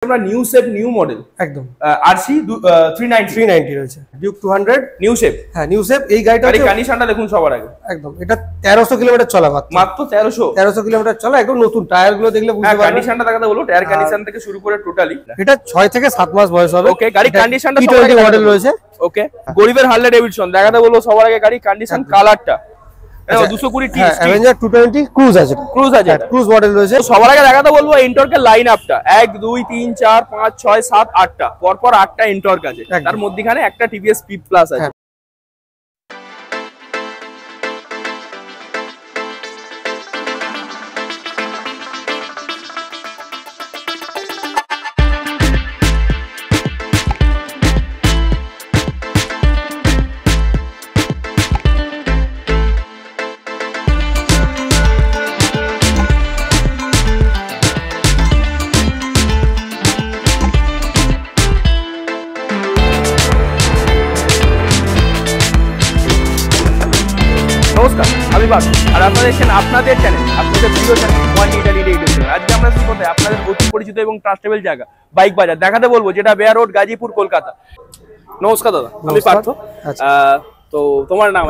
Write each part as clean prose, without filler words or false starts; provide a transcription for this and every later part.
আমরা new shape new model একদম RC 390 রয়েছে ডিউক 200 নিউ শেপ। হ্যাঁ নিউ শেপ। এই গাড়িটা কন্ডিশনটা দেখুন সবার আগে। একদম এটা 1300 কিলোমিটার চলা মাত্র 1300 কিলোমিটার চলা। একদম নতুন টায়ার গুলো দেখলে বুঝতে পারবেন। কন্ডিশনটা দেখাতে বলো, টায়ার কন্ডিশন থেকে শুরু করে টোটালি এটা 6 থেকে 7 মাস বয়স হবে। ওকে, গাড়ি কন্ডিশনটা সবার আগে মডেল রয়েছে। ওকে, গরিবের হার্লে ডেভিডসন দেখাতে বলবো সবার আগে। গাড়ি কন্ডিশন, কালারটা 220 টি অ্যাভেঞ্জার 220 ক্রুজ আছে। ক্রুজ মডেল রয়েছে। সবার আগে দেখাতে বলবো এন্টর্কের লাইন আপটা 1 2 3 4 5 6 7 8টা পরপর 8টা এন্টর্ক আছে, তার মধ্যখানে একটা টিভিএস পিপ প্লাস আছে। নমস্কার, আমি বাস আর আপনারা দেখছেন আপনাদের চ্যানেল, আপনাদের প্রিয় চ্যানেল ওয়ান ইটালি রেডিও। আজকে আমরা শুরু করতে আপনাদের অতি পরিচিত এবং ট্রাস্টেবল জায়গা বাইক বাজার দেখাতে বলবো, যেটা বেয়ার রোড, গাজীপুর, কলকাতা। নমস্কার দাদা, আমি পার্থ। তো তোমার নাম?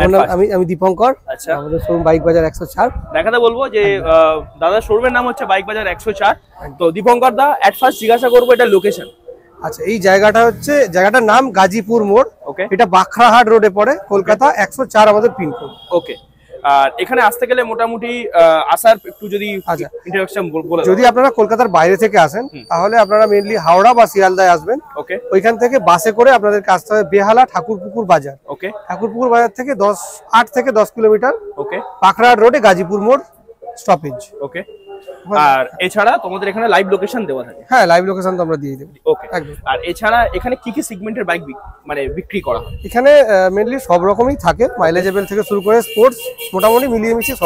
আমি দীপঙ্কর। আচ্ছা, আমাদের শোরুম বাইক বাজার 104 দেখাতে বলবো যে দাদা শোরুমের নাম হচ্ছে বাইক বাজার 104। তো দীপঙ্কর দা, এট ফার্স্ট জিজ্ঞাসা করবো এটা লোকেশন। আচ্ছা, এই জায়গাটার নাম গাজীপুর মোড়। ওকে, এটা বাখরাহাট রোডে পড়ে, কলকাতা 104 আমাদের পিনকোড। ওকে, আর এখানে আসতে গেলে মোটামুটি আসার একটু যদি ইন্ট্রোডাকশন বলে। যদি আপনারা কলকাতার বাইরে থেকে আসেন তাহলে আপনারা মেইনলি হাওড়া বা শিয়ালদায় আসবেন। ওকে, ওইখান থেকে বাসে করে আপনাদেরকে আসতে হবে বেহালা ঠাকুরপুকুর বাজার। ওকে, ঠাকুরপুকুর বাজার থেকে 8 থেকে 10 কিলোমিটার। ওকে, বাখরাহাট রোডে গাজীপুর মোড় স্টপেজ। ওকে, আর এছাড়া তোমাদের এখানে লাইভ লোকেশন দেওয়া থাকে? হ্যাঁ, লাইভ লোকেশন তো আমরা দিয়ে দেব। ওকে, আর এছাড়া এখানে কি কি সেগমেন্টের বাইক মানে বিক্রি করা হয়? এখানে মেইনলি সব রকমই থাকে, মাইলেজেবল থেকে শুরু করে স্পোর্টস, মোটামুটি মিলিয়ে মিশিয়ে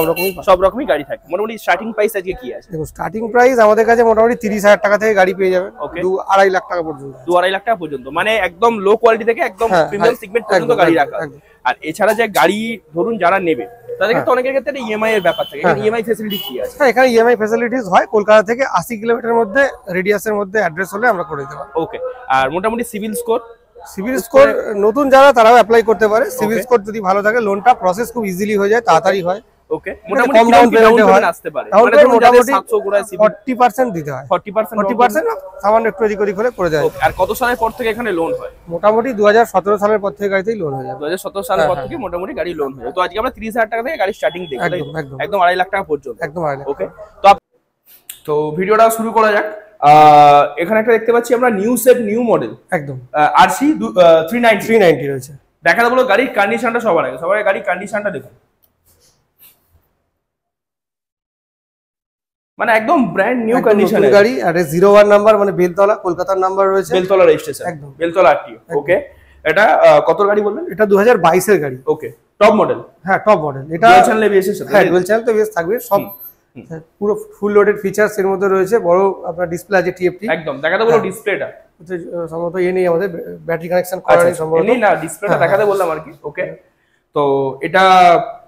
সব রকমই গাড়ি থাকে। মোটামুটি স্টার্টিং প্রাইস আজকে কি আছে? দেখুন, স্টার্টিং প্রাইস আমাদের কাছে মোটামুটি 30,000 টাকা থেকে গাড়ি পেয়ে যাবেন। 2-2.5 লাখ টাকা পর্যন্ত। 2-2.5 লাখ টাকা পর্যন্ত, মানে একদম লো কোয়ালিটি থেকে একদম প্রিমিয়াম সেগমেন্ট পর্যন্ত গাড়ি রাখা। আর এছাড়া যে গাড়ি ধরুন যারা নেবে তাদেরকে তো অনেকের ক্ষেত্রে ইএমআই এর ব্যাপার থাকে। এখানে ইএমআই ফ্যাসিলিটি কি আছে? হ্যাঁ, এখানে ইএমআই ফ্যাসিলিটিস হয়। কলকাতা থেকে 80 কিলোমিটারের মধ্যে রেডিয়াসের মধ্যে অ্যাড্রেস হলে আমরা করে দিতে পারি। ওকে, আর মোটামুটি সিভিল স্কোর নতুন যারা তারাও অ্যাপ্লাই করতে পারে। সিভিল স্কোর যদি ভালো থাকে লোনটা প্রসেস খুব ইজিলি হয়ে যায়, তাড়াতাড়ি হয়। ওকে, মোটামুটি কম ডাউন পেমেন্টে আসতে পারে। মানে মোটামুটি 700 গোড়ায় 40% দিতে হয়। 40% সামান্য একটু এদিক ওদিক হলে করে দেয়। আর কত সালের পর থেকে এখানে লোন হয়? মোটামুটি 2017 সালের পর থেকে গাড়িতেই লোন হয়ে যায়। 2017 সালের পর থেকে মোটামুটি গাড়ি লোন হয়ে যায়। তো আজকে আমরা 30,000 টাকা থেকে গাড়ি স্টার্টিং দেখব, একদম 2.5 লাখ টাকা পর্যন্ত। একদম 2.5 লাখ। ওকে, তো ভিডিওটা শুরু করা যাক। এখানে একটা দেখতে পাচ্ছি আমরা নিউ শেপ নিউ মডেল একদম আরসি 390 রয়েছে। দেখাতে বলো গাড়ির কন্ডিশনটা সবার আগে। গাড়ির কন্ডিশনটা দেখুন, মানে একদম ব্র্যান্ড নিউ কন্ডিশনের গাড়ি। আর 01 নাম্বার, মানে বেলতলা, কলকাতার নাম্বার রয়েছে। বেলতলা রেজিস্ট্রেশন, একদম বেলতলা আরটিও। ওকে, এটা কত গাড়ি বলবেন? এটা 2022 এর গাড়ি। ওকে, টপ মডেল। হ্যাঁ, টপ মডেল। এটা ডুয়াল চ্যানেল এবিএস এর সাথে। হ্যাঁ, ডুয়াল চ্যানেল তো বেশ থাকবে। সব পুরো ফুল লোডেড ফিচারস এর মধ্যে রয়েছে। বড় আপনার ডিসপ্লে আছে, টিএফটি। একদম দেখাতে বলো ডিসপ্লেটা। সম্ভবত নেই আমাদের, ব্যাটারি কানেকশন করা নেই সম্ভবত। নেই না, ডিসপ্লেটা দেখাতে বললাম আর কি। ওকে, তো এটা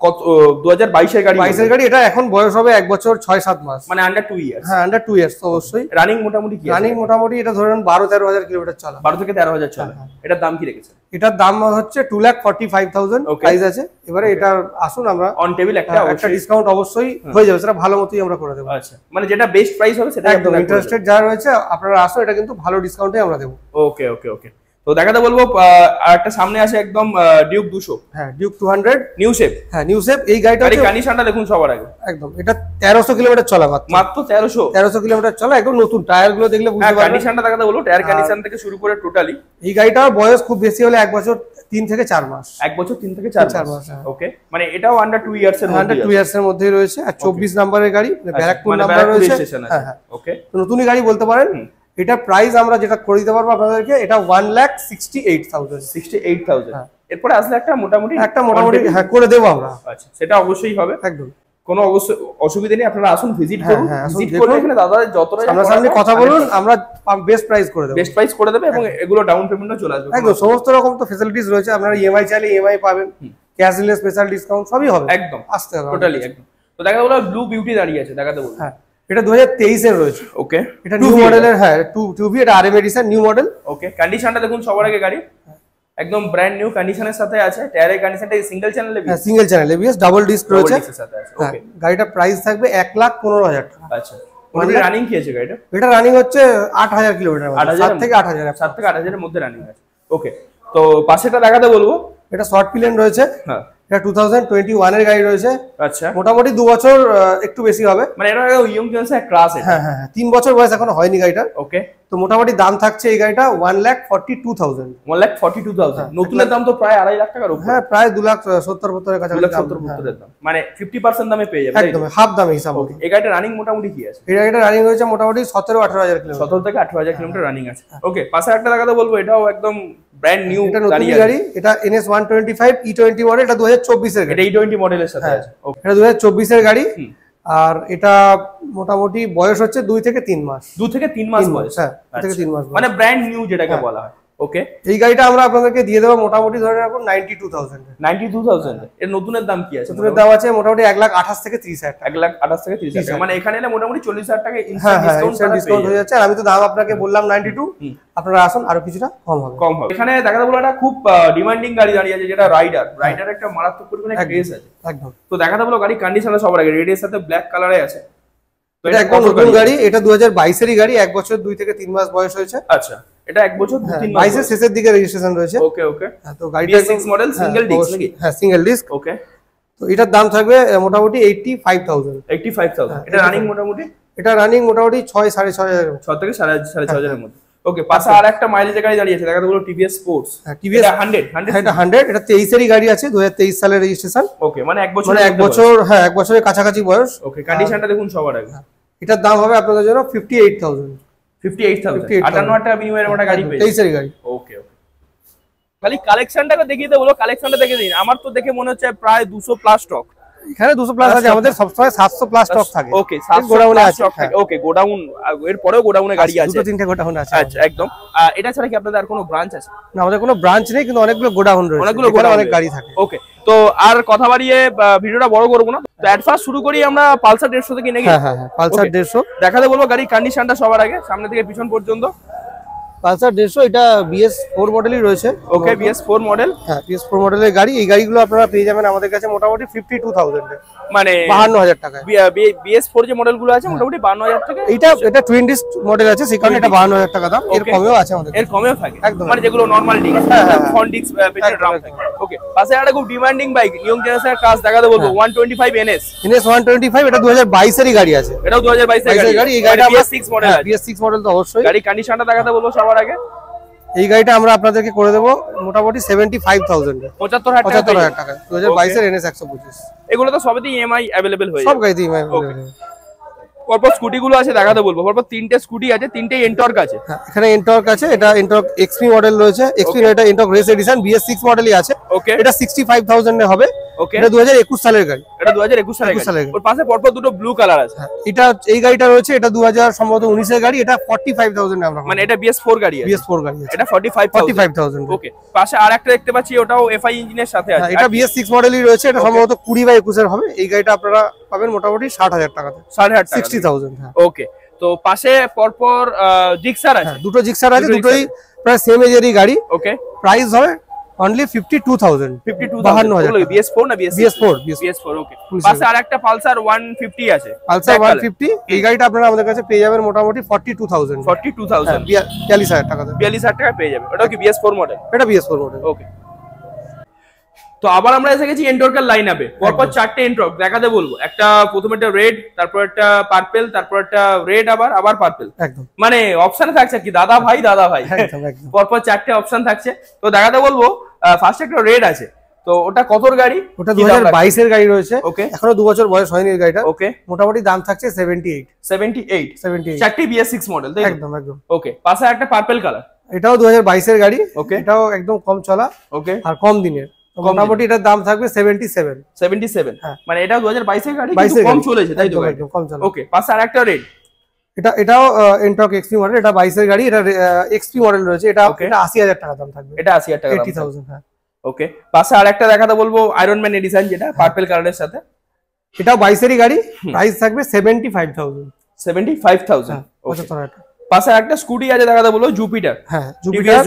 কত 2022 এর গাড়ি? 22 এর গাড়ি। এটা এখন বয়স হবে 1 বছর 6-7 মাস, মানে আন্ডার 2 ইয়ার্স। হ্যাঁ, আন্ডার 2 ইয়ার্স তো অবশ্যই। রানিং মোটামুটি কি? রানিং মোটামুটি এটা ধরুন 12-13 হাজার কিলোমিটার চলা। 12 থেকে 13 হাজার চলা। এটার দাম কি রেখেছে? এটার দাম হচ্ছে 2,45,000 প্রাইস আছে। এবারে এটা আসুন আমরা অন টেবিল একটা ডিসকাউন্ট অবশ্যই হয়ে যাবে, সেটা ভালো মতোই আমরা করে দেবো। আচ্ছা, মানে যেটা বেস্ট প্রাইস হবে সেটা একদম ইন্টারেস্টেড যা রয়েছে আপনারা আসুন, এটা কিন্তু ভালো ডিসকাউন্টে আমরা দেবো। ওকে ওকে ওকে, তো দেখাতে বলবো একটা সামনে আছে একদম ডিউক 200। হ্যাঁ, ডিউক 200 নিউ শেপ। হ্যাঁ, নিউ শেপ। এই গাড়িটার কন্ডিশনটা দেখুন সবার আগে। একদম এটা 1300 কিলোমিটার চলা, মাত্র 1300 কিলোমিটার চলা। একদম নতুন টায়ার গুলো দেখলে বুঝতে পারবেন। কন্ডিশনটা দেখাতে বলবো, টায়ার কন্ডিশন থেকে শুরু করে টোটালি। এই গাড়িটার বয়স খুব বেশি হলে 1 বছর 3 থেকে 4 মাস। 1 বছর 3 থেকে 4 মাস। ওকে, মানে এটাও আন্ডার 2 ইয়ার্স এর মধ্যে। আন্ডার 2 ইয়ার্স এর মধ্যেই রয়েছে। আর 24 নাম্বারের গাড়ি, ব্যারাকপুর নাম্বার রয়েছে। হ্যাঁ হ্যাঁ, ওকে, নতুনই গাড়ি বলতে পারেন। এটা প্রাইস আমরা যেটা করে দিতে পারবো আপনাদেরকে, এটা 1,68,000। এরপরে আসলে একটা মোটামুটি হ্যাঁ করে দেবো আমরা। আচ্ছা, সেটা অবশ্যই হবে। একদম কোনো অসুবিধা নেই, আপনারা আসুন, ভিজিট করুন। ভিজিট করলে এখানে দাদা যতটা সামনাসামনি কথা বলুন, আমরা বেস্ট প্রাইস করে দেব। বেস্ট প্রাইস করে দেবে এবং এগুলো ডাউন পেমেন্টও চলে আসবে। একদম সমস্ত রকম তো ফ্যাসিলিটিস রয়েছে। আপনারা ইএমআই চাইলে ইএমআই পাবেন, ক্যাশ দিলে স্পেশাল ডিসকাউন্ট সবই হবে। একদম আসতে হবে টোটালি একদম। তো দেখা গেল ব্লু বিউটি দাঁড়িয়ে আছে, দেখাতে বলবো। হ্যাঁ, এটা 2023 এর রয়েছে। ওকে, এটা নিউ মডেলের, হ্যাঁ 2V, এটা RM এডিশন নিউ মডেল। ওকে, কন্ডিশনটা দেখুন সবার আগে গাড়ি একদম ব্র্যান্ড নিউ কন্ডিশনের সাথে আছে। টায়ারের কন্ডিশনটা সিঙ্গেল চ্যানেল এবিএস, হ্যাঁ single channel ABS, double disc রয়েছে। ওকে, গাড়িটা প্রাইস থাকবে 1,15,000 টাকা। আচ্ছা, মানে রানিং কি আছে গাড়িটা? এটা রানিং হচ্ছে 8,000 কিলোমিটার, 7 থেকে 8,000, 7 থেকে 8,000 এর মধ্যে রানিং আছে। ওকে, তো পাশেটা দেখাতে বলবো। এটা শর্ট প্লেন রয়েছে, হ্যাঁ এটা 2021 এর গাড়ি রয়েছে। আচ্ছা, মোটামুটি 2 বছর একটু বেশি হবে, মানে এটা ইয়ং জেনারেশনের ক্লাস। হ্যাঁ হ্যাঁ 3 বছর বয়স এখনো হয়নি গাড়িটা। ওকে, তো মোটামুটি দাম থাকছে এই গাড়িটা 1,42,000। 1,42,000 নতুনের দাম তো প্রায় 2.5 লাখ টাকার উপর। হ্যাঁ প্রায় 2,70,000 এর কাছাকাছি, 2,70,000 এর দাম, মানে 50% দামে পেয়ে যাবে একদম হাফ দামে হিসাব হবে। এই গাড়িটা রানিং মোটামুটি কি আছে? এই গাড়িটা রানিং হয়েছে মোটামুটি 17-18,000 কিলোমিটার, 17 থেকে 18,000 কিলোমিটার রানিং আছে। ওকে, পাশে একটা দেখাতে বলবো, এটাও একদম ব্র্যান্ড নিউ এটা নতুন গাড়ি। এটা NS 125 E20 মডেল, এটা 2024 এর গাড়ি। এটা E20 মডেলের সাথে আছে। ওকে, এটা 2024 এর গাড়ি। আর এটা মোটামুটি বয়স হচ্ছে 2 থেকে 3 মাস। 2 থেকে 3 মাস বয়স, হ্যাঁ 2 থেকে 3 মাস, মানে ব্র্যান্ড নিউ যেটাকে বলা হয়। ওকে, এই গাড়িটা আমরা আপনাদেরকে দিয়ে দেবো মোটামুটি ধরে রাখুন 92,000। 92,000 এর নতুনের দাম কি আছে? নতুনের দাম আছে মোটামুটি 1,28,000 থেকে 30,000 টাকা। 1,28,000 থেকে 30,000 টাকা, মানে এখানে এলে মোটামুটি 40,000 টাকা হ্যাঁ ইনস্ট্যান্ট ডিসকাউন্ট হয়ে যাচ্ছে। আর আমি তো দাম আপনাকে বললাম 92, আপনারা আসুন আরো কিছুটা কম হবে। এখানে দেখাতে বলবো একটা খুব ডিমান্ডিং গাড়ি দাঁড়িয়ে আছে, যেটা রাইডার একটা মারাত্মক পরিমাণে ক্রেজ আছে একদম। তো দেখাতে বলবো গাড়ি কন্ডিশনে সবার আগে রেড এর সাথে ব্ল্যাক কালারে আছে। তো এটা একদম নতুন গাড়ি, এটা 2022 এরই গাড়ি, 1 বছর 2 থেকে 3 মাস বয়স হয়েছে। আচ্ছা, এটা 1 বছর 2-3 মাস, 22 এর শেষের দিকে রেজিস্ট্রেশন রয়েছে। ওকে ওকে, তো গাড়িটা 6 মডেল সিঙ্গেল ডিস্ক নাকি? হ্যাঁ সিঙ্গেল ডিস্ক। ওকে, তো এটার দাম থাকবে মোটামুটি 85,000। 85,000। এটা রানিং মোটামুটি? এটা রানিং মোটামুটি 6-6,500, 6 থেকে 6,500 এর মধ্যে। ওকে, পাশে আর একটা মাইলেজের গাড়ি দাঁড়িয়ে আছে, দেখাতে বলবো টিভিএস স্পোর্টস। টিভিএস 100 এটা 100, এটা 23 এরই গাড়ি আছে, 2023 সালের রেজিস্ট্রেশন। ওকে, মানে 1 বছর, মানে 1 বছর, হ্যাঁ 1 বছরের কাছাকাছি বয়স। ওকে, কন্ডিশনটা দেখুন সবার আগে। এটার দাম হবে আপনাদের জন্য 58,000। 58,000, 58,000 টাকা বিনিময়ের একটা গাড়ি পেয়ে 23 এর গাড়ি। ওকে ওকে, খালি কালেকশনটাকে দেখিয়ে দেবো, কালেকশনটা দেখে দিন। আমার তো দেখে মনে হচ্ছে প্রায় 200 প্লাস স্টক। এখানে 200 প্লাস আছে, আমাদের সবসময় 700 প্লাস স্টক থাকে। ওকে, 700 গোডাউনে আছে। ওকে, গোডাউন, এর পরেও গোডাউনে গাড়ি আছে, 2-3টে গোডাউন আছে। আচ্ছা, একদম। এটা ছাড়া কি আপনাদের আর কোনো ব্রাঞ্চ আছে? না, আমাদের কোনো ব্রাঞ্চ নেই, কিন্তু অনেকগুলো গোডাউন রয়েছে, অনেকগুলো গোডাউন, অনেক গাড়ি থাকে। ওকে, তো আর কথা বাড়িয়ে ভিডিওটা বড় করব না, তো অ্যাট ফার্স্ট শুরু করি আমরা পালসার 150 থেকে নাকি? হ্যাঁ হ্যাঁ পালসার 150 দেখাতে বলবো গাড়ির কন্ডিশনটা সবার আগে, সামনে থেকে পিছন পর্যন্ত। পালসার 150 এটা BS4 মডেলই রয়েছে। ওকে, BS4 মডেল। হ্যাঁ BS4 মডেলের গাড়ি। এই গাড়িগুলো আপনারা পেয়ে যাবেন আমাদের কাছে মোটামুটি 52,000 এ, মানে 52,000 টাকায়। BS4 যে মডেলগুলো আছে মোটামুটি 52,000 টাকা। এটা টুইন ডিস্ক মডেল আছে, সেই কারণে এটা 52,000 টাকা দাম। এর কমেও আছে আমাদের, এর কমেও থাকে একদম, মানে যেগুলো নরমাল ডিস্ক, ফ্রন্ট ডিস্ক, পেছনে ড্রাম থাকে। ওকে, পাশে একটা খুব ডিমান্ডিং বাইক, নিউ জেনারেশনের কাজ দেখাতে বলবো, 125 NS 125। এটা 2022 এরই গাড়ি আছে, এটাও 2022 এর গাড়ি। এই গাড়িটা BS6 মডেল আছে, BS6 মডেল তো অবশ্যই। গাড়ি কন্ডিশনটা দেখাতে বলবো সবার আগে। এই গাড়িটা আমরা আপনাদেরকে করে দেবো মোটামুটি 75,000 এ, 75,000 টাকা, 2022 এর NS 125। এগুলো তো সবই EMI अवेलेबल হয়ে যায়, সব গাড়িতে EMI अवेलेबल। পরপর স্কুটি গুলো আছে দেখাতে বলবো, পরপর 3টে স্কুটি আছে, 3টেই এনটর্ক আছে। এখানে এনটর্ক আছে, এটা এনটর্ক XP মডেল রয়েছে, XP এটা এনটর্ক রেস এডিশন BS6 মডেলই আছে। ওকে, এটা 65,000 এ হবে। ওকে, এটা 2021 সালের গাড়ি, এটা 2021 সালের গাড়ি। ওর পাশে পরপর দুটো ব্লু কালার আছে। এটা এই গাড়িটা রয়েছে, এটা 2019 এর গাড়ি, এটা 45,000 এ আমরা, মানে এটা BS4 গাড়ি আছে, BS4 গাড়ি আছে, এটা 45,000। ওকে, পাশে আরেকটা দেখতে পাচ্ছি, ওটাও FI ইঞ্জিনের সাথে আছে। এটা BS6 মডেলই রয়েছে, এটা সম্ভবত 20/21 এর হবে। এই গাড়িটা আপনারা পাবেন মোটামুটি 60,000 টাকাতে, 60,000। হ্যাঁ, ওকে, তো পাশে পরপর জিক্সার আছে, দুটো জিক্সার আছে, দুটোই প্রায় সেম এজেরই গাড়ি। ওকে, প্রাইস হবে অনলি 52,000। 52,000 BS4 না BS4। ওকে, পাশে আরেকটা পালসার 150 আছে, পালসার 150। এই গাড়িটা আপনারা আমাদের কাছে পেয়ে যাবেন মোটামুটি 42,000। 42,000 টাকাতে, 42,000 টাকা পেয়ে যাবে। ওটা কি BS4 মডেল? এটা BS4 মডেল। ওকে, তো আবার আমরা এসে গেছি এনটর্কের লাইন আপে। পরপর 4টে এনটর্ক দেখাতে বলবো, একটা প্রথমে একটা রেড, তারপর একটা পার্পল, তারপর একটা রেড, আবার পার্পল। একদম, মানে অপশনে থাকছে কি দাদা ভাই। একদম একদম। পরপর 4টে অপশন থাকছে, তো দেখাতে বলবো ফার্স্ট একটা রেড আছে, তো ওটা কতর গাড়ি? ওটা 2022 এর গাড়ি রয়েছে। ওকে, এখনো 2 বছর বয়স হয়নি এই গাড়িটা। ওকে, মোটামুটি দাম থাকছে 78। 4টি BS6 মডেল, তাই? একদম একদম। ওকে, পাশে একটা পার্পল কালার, এটাও 2022 এর গাড়ি। ওকে, এটাও একদম কম চলা, ওকে, আর কম দিনের। মোটামুটি এটার দাম থাকবে 77। মানে এটা 2022 এর গাড়ি, কিন্তু কম চলেছে, তাই তো? একদম কম চলা। ওকে, পাশে আরেকটা রেড, এটাও এনটর্ক XP মডেল, এটা 22 এর গাড়ি, এটা XP মডেল রয়েছে। এটা 80,000 টাকা দাম থাকবে, এটা 80,000 টাকা, 80,000। হ্যাঁ, ওকে, পাশে আরেকটা দেখাতে বলবো আয়রন ম্যান এডিশন, যেটা পার্পল কালারের সাথে। এটাও 22 এরই গাড়ি, প্রাইস থাকবে 75,000। 75,000 75,000 টাকা। পাশে একটা স্কুটি আছে দেখাতে বলবো, জুপিটার। হ্যাঁ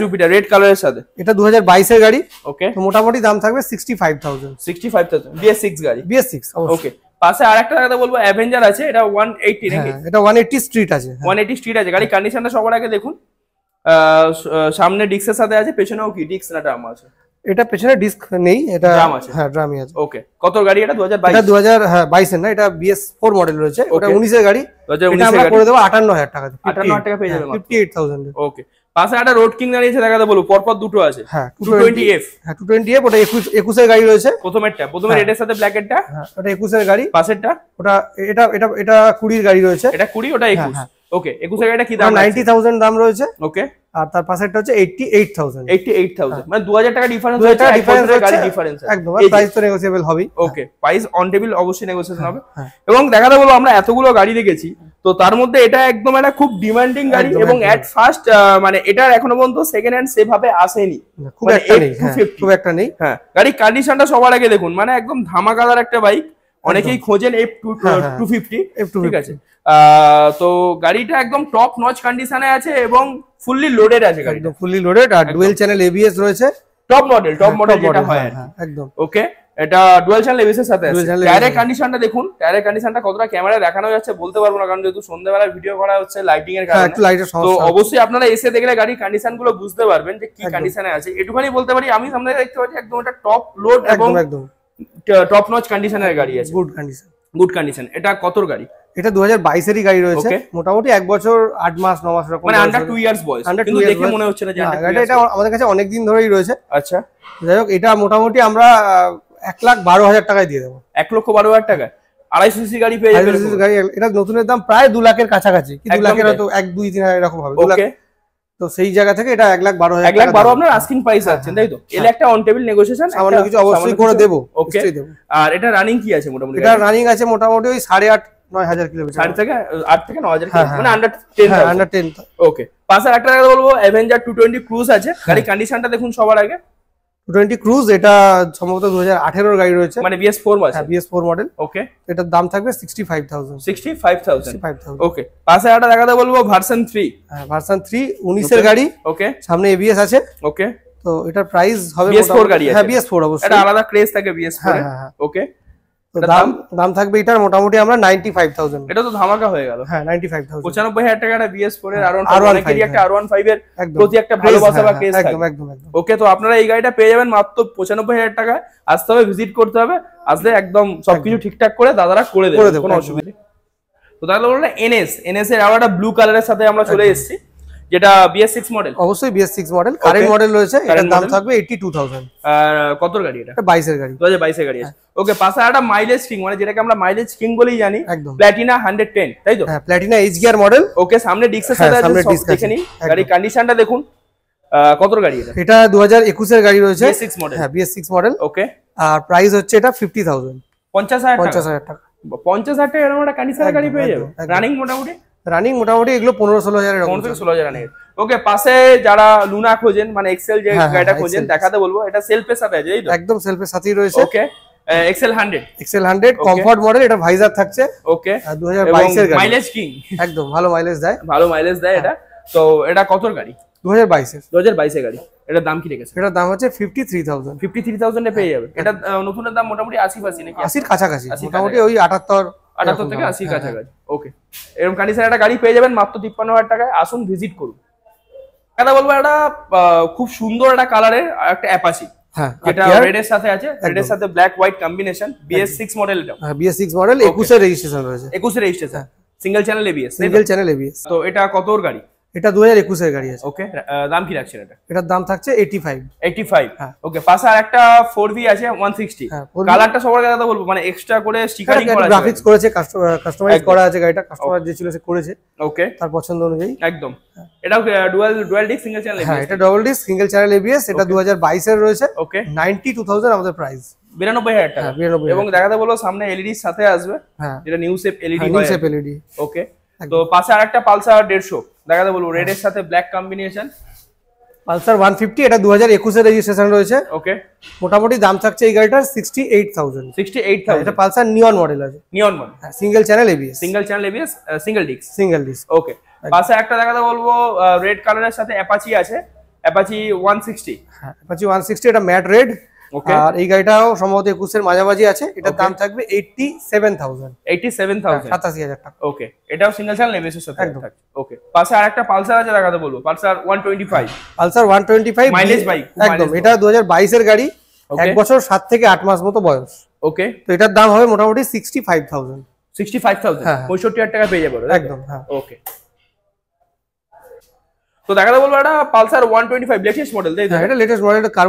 জুপিটার রেড কালারের সাথে, এটা 2022 এর গাড়ি। ওকে, তো মোটামুটি দাম থাকবে 65,000। 65,000 BS6 গাড়ি, BS6 ওকে। পাশে আরেকটা দেখাতে বলবো, অ্যাভেঞ্জার আছে, এটা 180 নাকি? এটা 180 স্ট্রিট আছে। 180 স্ট্রিট আছে। গাড়ি কন্ডিশনটা সবার আগে দেখুন, সামনে ডিস্কের সাথে আছে, পেছনেও কি ডিস্ক না ড্রাম আছে? এটা পেছনে ডিস্ক নেই, এটা ড্রাম আছে। হ্যাঁ ড্রামই আছে। ওকে, কত গাড়ি এটা? 2022। এটা 2022 এর না, এটা BS4 মডেল রয়েছে, ওটা 19 এর গাড়ি। 2019 এটা আমরা গাড়ি করে দেব 58,000 টাকা। 58,000 টাকা পেয়ে যাবেন, 58,000। ওকে। পাশে একটা রোড কিং দাঁড়িয়েছে দেখাতে বলবো, পরপর দুটো আছে। হ্যাঁ 220F। হ্যাঁ 220F, ওটা 21 এর গাড়ি রয়েছে। প্রথমে রেডের সাথে ব্ল্যাকেরটা, হ্যাঁ ওটা 21 এর গাড়ি। পাশেরটা ওটা এটা 20 এর গাড়ি রয়েছে। এটা 20, ওটা 21। ওকে, 21 এর গাড়িটা কি দাম? 90,000 দাম রয়েছে। ওকে, আর তার পাশেরটা হচ্ছে 88,000। 88,000, মানে 2000 টাকা ডিফারেন্স 2000 আছে, টাকা এক বছরের গাড়ি ডিফারেন্স ডিফারেন্স আছে একদম। প্রাইস তো নেগোশিয়েবল হবেই। ওকে, প্রাইস অন টেবিল অবশ্যই নেগোসিয়েশন হবে। এবং দেখাতে বলবো, আমরা এতগুলো গাড়ি দেখেছি, তো তার মধ্যে এটা একদম একটা খুব ডিমান্ডিং গাড়ি, এবং এট ফার্স্ট মানে এটার এখনো পর্যন্ত সেকেন্ড হ্যান্ড সেভাবে আসেনি, খুব একটা নেই। খুব একটা নেই। হ্যাঁ, গাড়ির কন্ডিশনটা সবার আগে দেখুন, মানে একদম ধামাকাদার একটা বাইক। অনেকেই খোঁজেন F250, ঠিক আছে। তো গাড়িটা একদম টপ নচ কন্ডিশনে আছে এবং ফুললি লোডেড আছে গাড়িটা, একদম ফুললি লোডেড। আর ডুয়েল চ্যানেল ABS রয়েছে, টপ মডেল যেটা হয় একদম। ওকে, এটা ডুয়াল চ্যানেল ABS এর সাথে আছে। টায়ারের কন্ডিশনটা দেখুন, টায়ারের কন্ডিশনটা কতটা ক্যামেরায় দেখানো যাচ্ছে বলতে পারবো না, কারণ যেহেতু সন্ধ্যাবেলা ভিডিও করা হচ্ছে লাইটিং এর কারণে, তো অবশ্যই আপনারা এসে দেখলে গাড়ির কন্ডিশন গুলো বুঝতে পারবেন যে কি কন্ডিশনে আছে। এটুখানি বলতে পারি, আমি সামনে দেখতে পাচ্ছি একদম এটা টপ লোড এবং একদম টপ নচ কন্ডিশনের গাড়ি আছে, গুড কন্ডিশন। এটা কতর গাড়ি? এটা 2022 এরই গাড়ি রয়েছে, মোটামুটি 1 বছর 8 মাস 9 মাস এরকম, মানে আন্ডার 2 ইয়ার্স বয়স, কিন্তু দেখে মনে হচ্ছে না যে গাড়িটা এটা আমাদের কাছে অনেক দিন ধরেই রয়েছে। আচ্ছা, যাই হোক, এটা মোটামুটি আমরা 1,12,000 টাকায় দিয়ে দেবো। 1,12,000 টাকায় 250 সিসি গাড়ি পেয়ে যাবেন। গাড়ি এটা নতুনের দাম প্রায় 2 লাখের কাছাকাছি, কি 2 লাখের হয়তো 1 2 3 এরকম হবে। 2 লাখ, তো সেই জায়গা থেকে এটা 1,12,000 1,12,000 আপনার আস্কিং প্রাইস আছে, তাই তো? এলে একটা অন টেবিল নেগোসিয়েশন সামান্য কিছু অবশ্যই করে দেব, নিশ্চয়ই দেব। আর এটা রানিং কি আছে মোটামুটি? এটা রানিং আছে মোটামুটি ওই 8,500-9,000 কিলোমিটার, 8 থেকে 9,000 কিলোমিটার, মানে আন্ডার 10। ওকে, পাশে একটা কথা বলবো, অ্যাভেঞ্জার 220 ক্রুজ আছে। গাড়ি কন্ডিশনটা দেখুন সবার আগে। 220 ক্রুজ, এটা সম্ভবত 2018 এর গাড়ি রয়েছে, মানে BS4 মডেল। হ্যাঁ BS4 মডেল। ওকে, এটার দাম থাকবে 65,000। ওকে, পাশে একটা দেখাতে বলবো, ভার্সন 3। হ্যাঁ ভার্সন 3 19 এর গাড়ি। ওকে, সামনে ABS আছে। ওকে, তো এটার প্রাইস হবে BS4 গাড়ি আছে। হ্যাঁ BS4 অবশ্যই, এটা আলাদা ক্রেজ থাকে BS4 এর। ওকে, তো দাম থাকবে এটার মোটামুটি আমরা 95,000। এটা তো ধামাকা হয়ে গেল। হ্যাঁ 95,000, 95,000 টাকা BS4 এর অনেকেরই একটা R15 এর প্রতি একটা ভালোবাসা বা ক্রেজ থাকে। একদম। ওকে, তো আপনারা এই গাড়িটা পেয়ে যাবেন মাত্র 95,000 টাকায়। আসতে হবে, ভিজিট করতে হবে, আসলে একদম সবকিছু ঠিকঠাক করে দাদারা করে দেবে, কোনো অসুবিধা নেই। তো তাহলে বলুন, NS এর আবার একটা ব্লু কালারের সাথে আমরা চলে এসেছি, যেটা BS6 মডেল। অবশ্যই BS6 মডেল, কারেন্ট মডেল রয়েছে। এটার দাম থাকবে 82,000। আর কত গাড়ি এটা? 22 এর গাড়ি, 2022 এর গাড়ি আছে। ওকে, পাশে একটা মাইলেজ কিং, মানে যেটাকে আমরা মাইলেজ কিং বলেই জানি, প্ল্যাটিনা 110, তাই তো? হ্যাঁ প্ল্যাটিনা এইচ গিয়ার মডেল। ওকে, সামনে ডিস্কের সাথে আছে, দেখে নিন গাড়ির কন্ডিশনটা দেখুন। কত গাড়ি এটা? এটা 2021 এর গাড়ি রয়েছে, BS6 মডেল। হ্যাঁ BS6 মডেল। ওকে, আর প্রাইস হচ্ছে এটা 50,000। 50,000 টাকা। 50,000 টাকা এরকম একটা কন্ডিশনের গাড়ি পেয়ে যাবে। রানিং মোটামুটি এগুলো 15-16,000 এর, 15-16,000 রানিং। ওকে, পাশে যারা লুনা খোঁজেন, মানে এক্সেল যে গাড়িটা খোঁজেন, দেখাতে বলবো, এটা সেলফের সাথে আছে, তাই তো? একদম সেলফের সাথেই রয়েছে। ওকে, XL 100 কমফর্ট মডেল, এটা ভাইজার থাকছে। ওকে, 2022 এর গাড়ি, মাইলেজ কিং, একদম ভালো মাইলেজ দেয়, এটা। তো এটা কতর গাড়ি? 2022 এর গাড়ি। এটার দাম কি রেখেছে? এটার দাম হচ্ছে 53,000। 53,000 এ পেয়ে যাবে। এটা নতুনের দাম মোটামুটি 80 নাকি? 80 কাছাকাছি, মোটামুটি ওই 78 থেকে 80 কাছাকাছি। ওকে, এরকম কন্ডিশনে একটা গাড়ি পেয়ে যাবেন মাত্র 53,000 টাকায়। আসুন, ভিজিট করুন। এটা বলবো, একটা খুব সুন্দর একটা কালারের একটা অ্যাপাচি, যেটা রেড এর সাথে আছে, রেড এর সাথে black white combination. BS6 model, এটা BS6 মডেল, 21 এর রেজিস্ট্রেশন রয়েছে। 21 এর রেজিস্ট্রেশন, সিঙ্গেল চ্যানেল ABS। তো এটা কতর গাড়ি? এটা 2021 এর গাড়ি আছে। ওকে, দাম কি রাখছেন এটা? এটার দাম থাকছে 85। ওকে, পাশে আরেকটা 4V আছে 160। কালারটা সবার কাছে বলবো, মানে এক্সট্রা করে স্টিকারিং করা আছে, গ্রাফিক্স করেছে, কাস্টমাইজ করা আছে গাড়িটা, কাস্টমার যে ছিল সে করেছে। ওকে, তার পছন্দ অনুযায়ী একদম। এটা dual disc single channel ABS। হ্যাঁ, এটা double disc single channel ABS। এটা 2022 এর রয়েছে। ওকে, 92,000 আমাদের প্রাইস, 92,000 টাকা। এবং দেখাতে বলো, সামনে LED সাথে আসবে, যেটা নিউ শেপ LED। ওকে, তো পাশে আরেকটা পালসার 150 দেখাতে বলবো, রেড এর সাথে ব্ল্যাক কম্বিনেশন। পালসার 150, এটা 2021 এর রেজিস্ট্রেশন রয়েছে। ওকে, মোটামুটি দাম থাকছে এই গাড়িটার 68,000। 68,000। এটা পালসার নিয়ন মডেল আছে। Neon model, single channel ABS. Single channel ABS, single disc. Single disc. Okay, পাশে একটা দেখাতে বলবো রেড কালারের সাথে অ্যাপাচি আছে, অ্যাপাচি 160। হ্যাঁ, অ্যাপাচি 160, এটা ম্যাট রেড। ওকে, আর এই গাড়িটাও সম্ভবত 21 এর মাঝামাঝি আছে। এটার দাম থাকবে 87,000। 87,000 টাকা। ওকে, এটাও সিঙ্গেল চ্যানেল এবিএস এর সাথে একদম। থাকছে। ওকে, পাশে আরেকটা পালসার আছে দেখাতে বলবো, পালসার 125। পালসার 125 মাইলেজ বাইক, একদম। এটা 2022 এর গাড়ি, 1 বছর 7 থেকে 8 মাস মতো বয়স। ওকে, তো এটার দাম হবে মোটামুটি 65,000। 65,000, 65,000 টাকা পেয়ে যাবে। একদম, হ্যাঁ। ওকে, তো দেখাতে বলবো এটা পালসার 125 লেটেস্ট মডেল, তাই তো? এটা লেটেস্ট মডেল, এটা